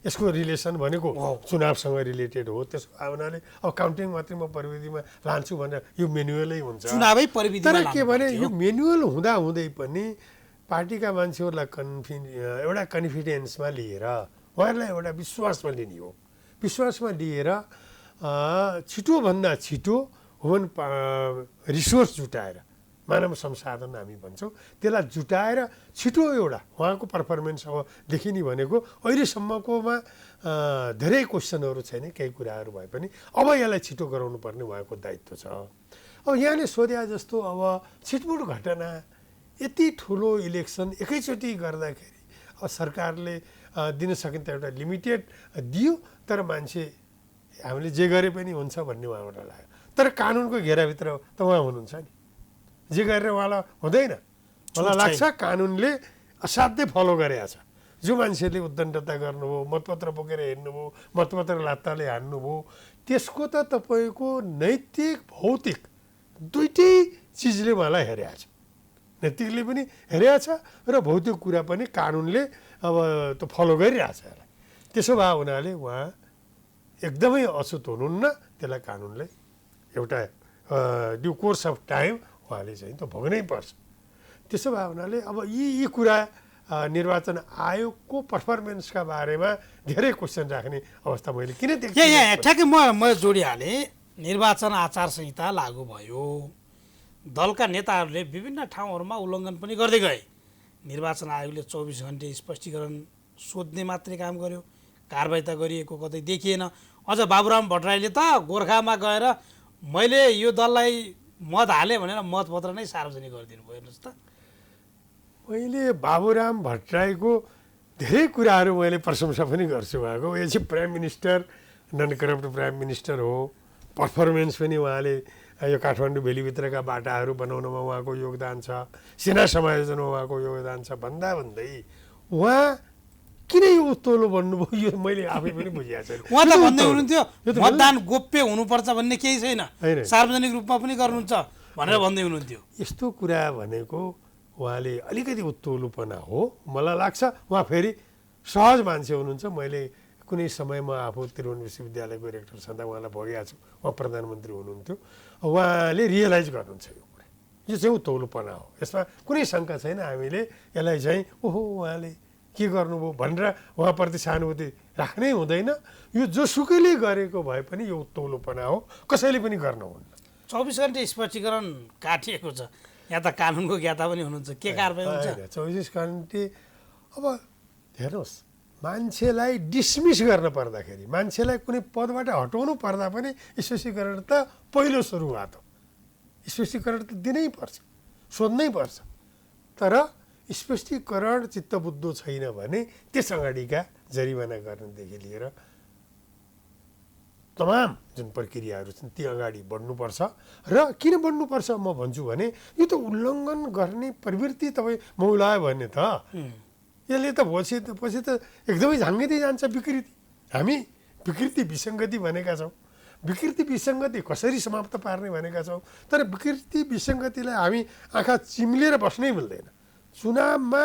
यसको रिलेसन भनेको चुनावसँग रिलेटेड हो। त्यसको हुनाले अब काउन्टिङ मात्रै म प्रविधिमा लान्छु भनेर यो मेनुअलै हुन्छ। चुनावै प्रविधिमा तर के भने यो मेनुअल हुँदै पनि पार्टीका मान्छेहरूलाई एउटा कन्फिडेन्समा लिएर उहाँहरूलाई एउटा विश्वासमा लिने हो। विश्वासमा लिएर छिटोभन्दा छिटो ह्युमन रिसोर्स जुटाएर, मानव संसाधन हामी भन्छौँ, त्यसलाई जुटाएर छिटो एउटा उहाँको पर्फर्मेन्स अब देखिने भनेको अहिलेसम्मकोमा धेरै क्वेसनहरू छैन, केही कुराहरू भए पनि अब यसलाई छिटो गराउनु पर्ने उहाँको दायित्व छ। अब यहाँले सोधे जस्तो अब छिटमुट घटना, यति ठुलो इलेक्सन एकैचोटि गर्दाखेरि अब सरकारले दिन सकिन्छ एउटा लिमिटेड दियो, तर मान्छे हामीले जे गरे पनि हुन्छ भन्ने उहाँबाट लाग्यो। तर कानुनको घेराभित्र त उहाँ हुनुहुन्छ नि, जे गरेर उहाँलाई हुँदैन। मलाई लाग्छ कानुनले असाध्यै फलो गरेको छ। जो मान्छेले उद्दण्डता गर्नुभयो, मतपत्र बोकेर हिँड्नुभयो, मतपत्र लात्ताले हान्नुभयो, त्यसको त तपाईँको नैतिक भौतिक दुइटै चिजले उहाँलाई हेरेको छ। नैतिकले पनि हेरेको छ र भौतिक कुरा पनि कानुनले अब त फलो गरिरहेछ यसलाई। त्यसो भए हुनाले उहाँ एकदमै अछुत हुनुहुन्न। त्यसलाई कानुनले एउटा ड्यु कोर्स अफ टाइम उहाँले चाहिँ त भोग्नै पर्छ। त्यसो भए हुनाले अब यी कुरा निर्वाचन आयोगको पर्फर्मेन्सका बारेमा धेरै क्वेसन राख्ने अवस्था मैले किन देखेँ। यहाँ ठ्याक्कै म जोडिहालेँ। निर्वाचन आचार संहिता लागू भयो, दलका नेताहरूले विभिन्न ठाउँहरूमा उल्लङ्घन पनि गर्दै गए। निर्वाचन आयोगले 24 घन्टे स्पष्टीकरण सोध्ने मात्रै काम गर्यो, कारबाही त गरिएको कतै देखिएन। अझ बाबुराम भट्टराईले त गोर्खामा गएर मैले यो दललाई मत हालेँ भनेर मतपत्र नै सार्वजनिक गरिदिनु भयो। हेर्नुहोस् त, मैले बाबुराम भट्टराईको धेरै कुराहरू मैले प्रशंसा पनि गर्छु। उहाँको as a prime minister, non corrupt prime minister हो। पर्फर्मेन्स पनि उहाँले यो काठमाडौँ भेलीभित्रका बाटाहरू बनाउनमा उहाँको योगदान छ, सेना समायोजनमा उहाँको योगदान छ भन्दै उहाँ किन यो उत्तोलो भन्नुभयो यो मैले आफै पनि बुझेको छैन। उहाँ त भन्दै हुनुहुन्थ्यो मतदान गोप्य हुनुपर्छ भन्ने केही छैन, सार्वजनिक रूपमा पनि गर्नुहुन्छ भनेर भन्दै हुनुहुन्थ्यो। यस्तो कुरा भनेको उहाँले अलिकति उत्तोलुपना हो मलाई लाग्छ। उहाँ फेरि सहज मान्छे हुनुहुन्छ। मैले कुनै समयमा आफू त्रिभुवन विश्वविद्यालयको रेक्टर छँदा उहाँलाई भोगेको छु। उहाँ प्रधानमन्त्री हुनुहुन्थ्यो। उहाँले रियलाइज गर्नुहुन्छ यो कुरा, यो चाहिँ उत्तोलुपना हो, यसमा कुनै शङ्का छैन। हामीले यसलाई चाहिँ ओहो उहाँले के गर्नुभयो भनेर उहाँप्रति सहानुभूति राख्नै हुँदैन। यो जोसुकैले गरेको भए पनि यो उत्तोलुपना हो, कसैले पनि गर्नुहुन्न। 24 घन्टे स्पष्टीकरण काटिएको छ, यहाँ त कानुनको ज्ञाता पनि हुनुहुन्छ, के कारबाही हुन्छ? 24 घन्टे अब हेर्नुहोस्, मान्छेलाई डिसमिस गर्न पर्दाखेरि, मान्छेलाई कुनै पदबाट हटाउनु पर्दा पनि स्पष्टीकरण त पहिलो सुरुवात हो। स्पष्टीकरण त दिनै पर्छ, सोध्नै पर्छ। तर स्पष्टीकरण चित्तबुद्धो छैन भने त्यस अगाडिका जरिवाना गर्नेदेखि लिएर तमाम जुन प्रक्रियाहरू छन् ती अगाडि बढ्नुपर्छ। र किन बढ्नुपर्छ म भन्छु भने यो त उल्लङ्घन गर्ने प्रवृत्ति तपाईँ मौलायो भने त यसले त पछि त एकदमै झाङ्गिँदै जान्छ विकृति। हामी विकृति विसङ्गति भनेका छौँ। विकृति विसङ्गति कसरी समाप्त पार्ने भनेका छौँ। तर विकृति विसङ्गतिलाई हामी आँखा चिम्लेर बस्नै मिल्दैन। चुनावमा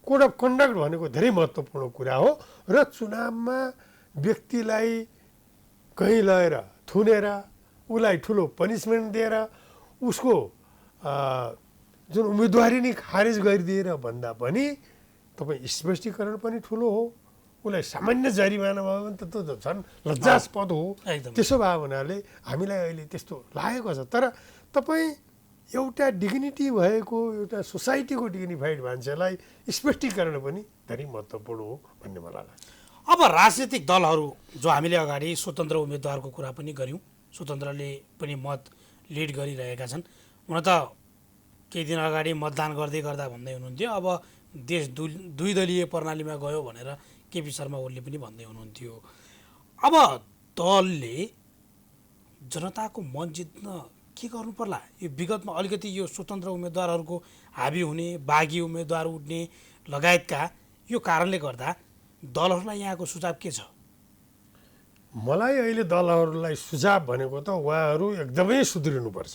कोड अफ कन्डक्ट भनेको धेरै महत्त्वपूर्ण कुरा हो र चुनावमा व्यक्तिलाई कहीँ लगेर थुनेर उसलाई ठुलो पनिसमेन्ट दिएर उसको जुन उम्मेदवारी नै खारेज गरिदिएर भन्दा पनि तपाईँ स्पष्टीकरण पनि ठुलो हो, उसलाई सामान्य जरिमाना भयो भने त झन् लज्जास्पद हो। त्यसो भयो हुनाले हामीलाई अहिले त्यस्तो लागेको छ। तर तपाईँ एउटा डिग्निटी भएको एउटा सोसाइटीको डिग्निफाइड मान्छेलाई स्पष्टीकरण पनि धेरै महत्त्वपूर्ण हो भन्ने मलाई लाग्छ। अब राजनीतिक दलहरू जो हामीले अगाडि स्वतन्त्र उम्मेदवारको कुरा पनि गऱ्यौँ, स्वतन्त्रले पनि मत लिड गरिरहेका छन्। हुन त केही दिन अगाडि मतदान गर्दै गर्दा भन्दै हुनुहुन्थ्यो अब देश दुई दलीय प्रणालीमा गयो भनेर केपी शर्मा ओलीले पनि भन्दै हुनुहुन्थ्यो। अब दलले जनताको मन जित्न के गर्नु पर्ला? यो विगतमा अलिकति यो स्वतन्त्र उम्मेदवारहरूको हाबी हुने, बागी उम्मेदवार उठ्ने लगायतका यो कारणले गर्दा दलहरूलाई यहाँको सुझाव के छ? मलाई अहिले दलहरूलाई सुझाव भनेको त उहाँहरू एकदमै सुध्रिनुपर्छ,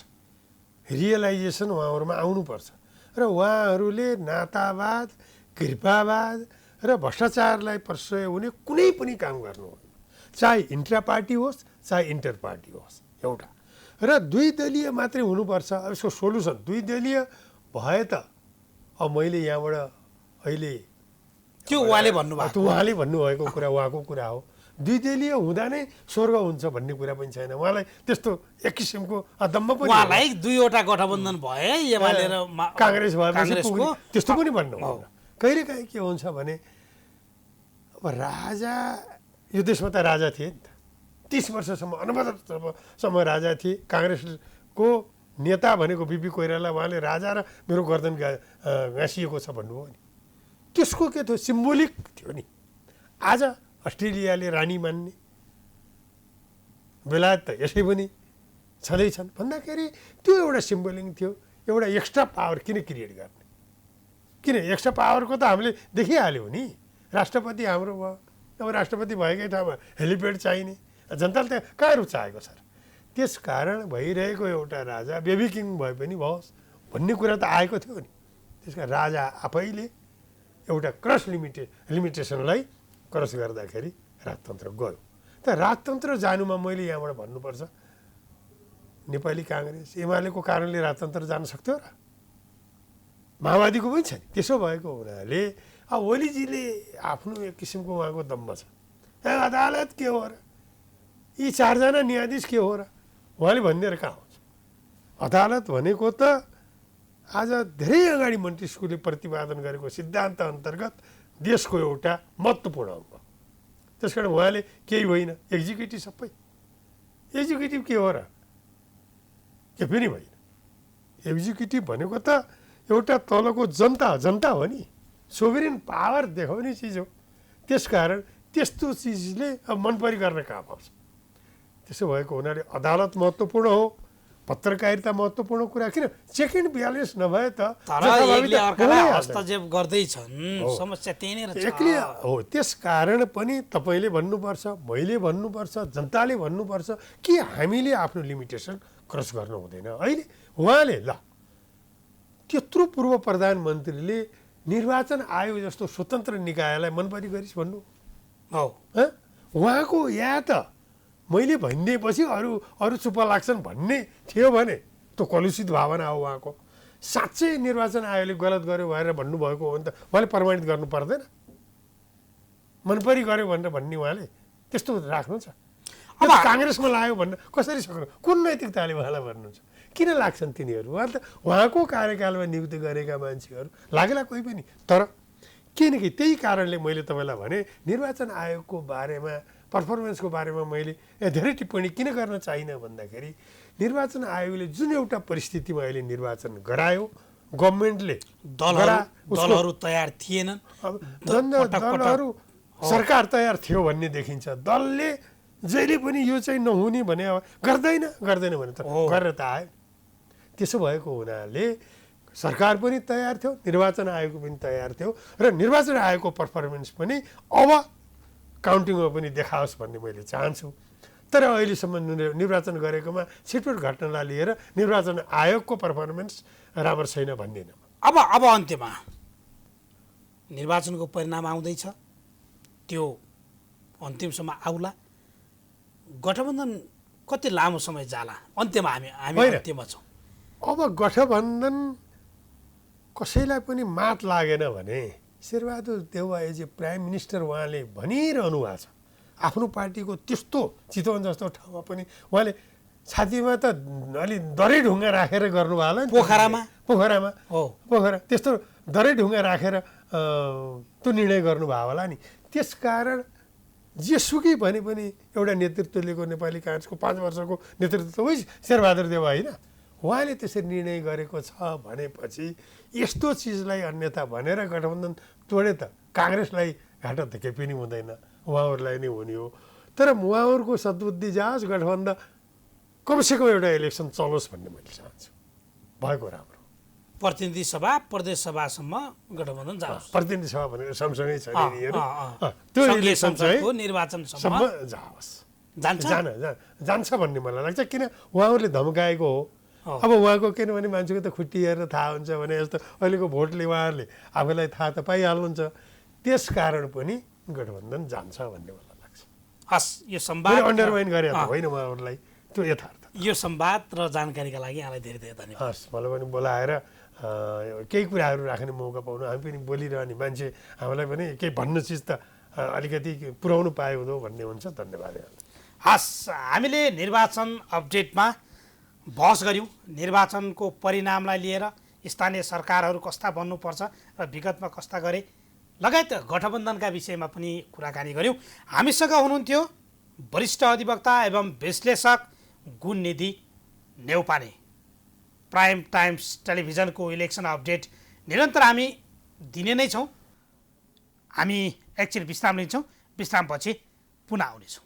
रियलाइजेसन उहाँहरूमा आउनुपर्छ र उहाँहरूले नातावाद, कृपावाद र भ्रष्टाचारलाई प्रश्रय हुने कुनै पनि काम गर्नु हो, चाहे इन्ट्रा पार्टी होस् चाहे इन्टर पार्टी होस् एउटा। र दुई दलीय मात्रै हुनुपर्छ। अब यसको सोल्युसन दुई दलीय भए त अब मैले यहाँबाट अहिले त्यो उहाँले भन्नुभएको कुरा उहाँको कुरा हो। दुई दलीय हुँदा नै स्वर्ग हुन्छ भन्ने कुरा पनि छैन। उहाँलाई त्यस्तो एक किसिमको अदम्म पनि उहाँलाई दुईवटा गठबन्धन भए एमाले र काङ्ग्रेस भएपछि त्यस्तो पनि भन्नु हुँदैन। कहिलेकाहीँ के हुन्छ भने अब राजा यो देशमा त राजा थिए नि त, 30 वर्षसम्म अनवरतसम्म राजा थिए। काङ्ग्रेसको नेता भनेको बिपी कोइराला, उहाँले राजा र मेरो गर्दन गाँसिएको छ भन्नुभयो नि। त्यसको के थियो, सिम्बोलिक थियो नि। आज अस्ट्रेलियाले रानी मान्ने, बेलायत त यसै पनि छँदैछन् भन्दाखेरि त्यो एउटा सिम्बोलिक थियो। एउटा एक्स्ट्रा पावर किन क्रिएट गर्ने? किन एक्स्ट्रा पावरको त हामीले देखिहाल्यौँ नि। राष्ट्रपति हाम्रो भयो, अब राष्ट्रपति भएकै ठाउँमा हेलिप्याड चाहिने, जनताले त कहाँ रुचाएको छ र? त्यस कारण भइरहेको एउटा राजा बेबी किङ भए पनि भओस् भन्ने कुरा त आएको थियो नि। त्यस कारण राजा आफैले एउटा लिमिटेसनलाई क्रस गर्दाखेरि राजतन्त्र गयो। त राजतन्त्र जानुमा मैले यहाँबाट भन्नुपर्छ, नेपाली काङ्ग्रेस एमालेको कारणले राजतन्त्र जान सक्थ्यो र? माओवादीको पनि छ नि। त्यसो भएको हुनाले अब ओलीजीले आफ्नो एक किसिमको उहाँको दम्ब छ, अदालत के हो र, यी 4 जना न्यायाधीश के हो र, उहाँले भनिदिएर कहाँ हुन्छ। अदालत भनेको त आज धेरै अगाडि मन्टेस्क्यूले प्रतिपादन गरेको सिद्धान्त अन्तर्गत देशको एउटा महत्त्वपूर्ण अङ्ग। त्यसकारण उहाँले केही होइन, एक्जिक्युटिभ सबै, एक्जिक्युटिभ के हो र, के पनि होइन। एक्जिक्युटिभ भनेको त एउटा तलको जनता हो नि, सोभरेन पावर देखाउने चिज हो। त्यसकारण त्यस्तो चिजले अब मनपरी गर्न कहाँ पाउँछ। त्यसो भएको हुनाले अदालत महत्त्वपूर्ण हो, पत्रकारिता महत्त्वपूर्ण कुरा। किन चेक एन्ड ब्यालेन्स नभए त हस्तक्षेप गर्दैछन्, समस्या त्यही नै एक्लै हो। त्यसकारण पनि तपाईँले भन्नुपर्छ, मैले भन्नुपर्छ, जनताले भन्नुपर्छ कि हामीले आफ्नो लिमिटेसन क्रस गर्नु हुँदैन। अहिले उहाँले ल त्यत्रो पूर्व प्रधानमन्त्रीले निर्वाचन आयोग जस्तो स्वतन्त्र निकायलाई मनपरी गरिस् भन्नु हो, उहाँको या त मैले भनिदिएपछि अरू चुप्प लाग्छन् भन्ने थियो भने त्यो कलुषित भावना हो उहाँको। साँच्चै निर्वाचन आयोगले गलत गर्यो भनेर भन्नुभएको हो भने त उहाँले प्रमाणित गर्नु पर्दैन, मनपरी गर्यो भनेर भन्ने उहाँले त्यस्तो राख्नु छ। अब काङ्ग्रेसमा लाग्यो भन्न कसरी सक्नु, कुन नैतिकताले उहाँलाई भन्नुहुन्छ, किन लाग्छन् तिनीहरू। उहाँको कार्यकालमा नियुक्ति गरेका मान्छेहरू लागेला कोही पनि। तर किनकि त्यही कारणले मैले तपाईँलाई भने निर्वाचन आयोगको बारेमा, पर्फर्मेन्सको बारेमा मैले धेरै टिप्पणी किन गर्न चाहिनँ भन्दाखेरि निर्वाचन आयोगले जुन एउटा परिस्थितिमा अहिले निर्वाचन गरायो, गभर्मेन्टले दलहरू तयार थिएनन्, दलहरू सरकार तयार थियो भन्ने देखिन्छ। दलले जहिले पनि यो चाहिँ नहुने भने गर्दैन भने त गरेर त आयो। त्यसो भएको हुनाले सरकार पनि तयार थियो, निर्वाचन आयोग पनि तयार थियो र निर्वाचन आयोगको पर्फर्मेन्स पनि अब काउन्टिङमा पनि देखाओस् भन्ने मैले चाहन्छु। तर अहिलेसम्म निर्वाचन गरेकोमा छिटफुट घटनालाई लिएर निर्वाचन आयोगको पर्फर्मेन्स राम्रो छैन भन्दिनँ। अब अन्त्यमा निर्वाचनको परिणाम आउँदैछ, त्यो अन्तिमसम्म आउला, गठबन्धन कति लामो समय जाला, अन्त्यमा हामी अन्त्यमा छौँ। अब गठबन्धन कसैलाई पनि मात लागेन भने Sher Bahadur Deuba as a prime minister उहाँले भनिरहनु भएको छ, आफ्नो पार्टीको त्यस्तो चितवन जस्तो ठाउँमा पनि उहाँले छातीमा त अलि दरै ढुङ्गा राखेर गर्नुभयो होला नि, पोखरा त्यस्तो दरै ढुङ्गा राखेर त्यो निर्णय गर्नुभयो होला नि। त्यसकारण जेसुकै भने पनि एउटा नेतृत्व लिएको नेपाली काङ्ग्रेसको 5 वर्षको नेतृत्व त उही शेरबहादुर देउवा होइन, उहाँले त्यसरी निर्णय गरेको छ भनेपछि यस्तो चिजलाई अन्यथा भनेर गठबन्धन तोडे त काङ्ग्रेसलाई घाटा त केही पनि हुँदैन, उहाँहरूलाई नै हुने हो। तर उहाँहरूको सद्बुद्धि जाओस्, गठबन्धन कमसेकम एउटा इलेक्सन चलोस् भन्ने मैले चाहन्छु, भएको राम्रो। प्रतिनिधि सभा प्रदेश सभासम्म गठबन्धन जाओस्, प्रतिनिधि सभा भनेको सँगसँगै छ त्यो निर्वाचनसम्म जाओस्, जान्छ भन्ने मलाई लाग्छ। किन उहाँहरूले धम्काएको हो। अब उहाँको किनभने मान्छेको त खुट्टी हेरेर थाहा हुन्छ भने जस्तो अहिलेको भोटले उहाँहरूले आफूलाई थाहा त पाइहाल्नुहुन्छ। त्यस कारण पनि गठबन्धन जान्छ भन्ने मलाई लाग्छ। हस्, यो संवाद अन्डरमाइन गरे होइन उहाँहरूलाई, त्यो यथार्थ। यो संवाद र जानकारीका लागि यहाँलाई धेरै धेरै धन्यवाद। हस्, मलाई पनि बोलाएर केही कुराहरू राख्ने मौका पाउनु, हामी पनि बोलिरहने मान्छे, हामीलाई पनि केही भन्नु चिज त अलिकति पुर्याउनु पाए हुँदो भन्ने हुन्छ। धन्यवाद। हस्, हामीले निर्वाचन अपडेटमा बहस गऱ्यौँ, निर्वाचनको परिणामलाई लिएर स्थानीय सरकारहरू कस्ता बन्नुपर्छ र विगतमा कस्ता गरे लगायत गठबन्धनका विषयमा पनि कुराकानी गऱ्यौँ। हामीसँग हुनुहुन्थ्यो वरिष्ठ अधिवक्ता एवं विश्लेषक गुणनिधि नेउपाने। प्राइम टाइम्स टेलिभिजनको इलेक्सन अपडेट निरन्तर हामी दिने नै छौँ। हामी एकछिन विश्राम लिन्छौँ, विश्रामपछि पुनः आउनेछौँ।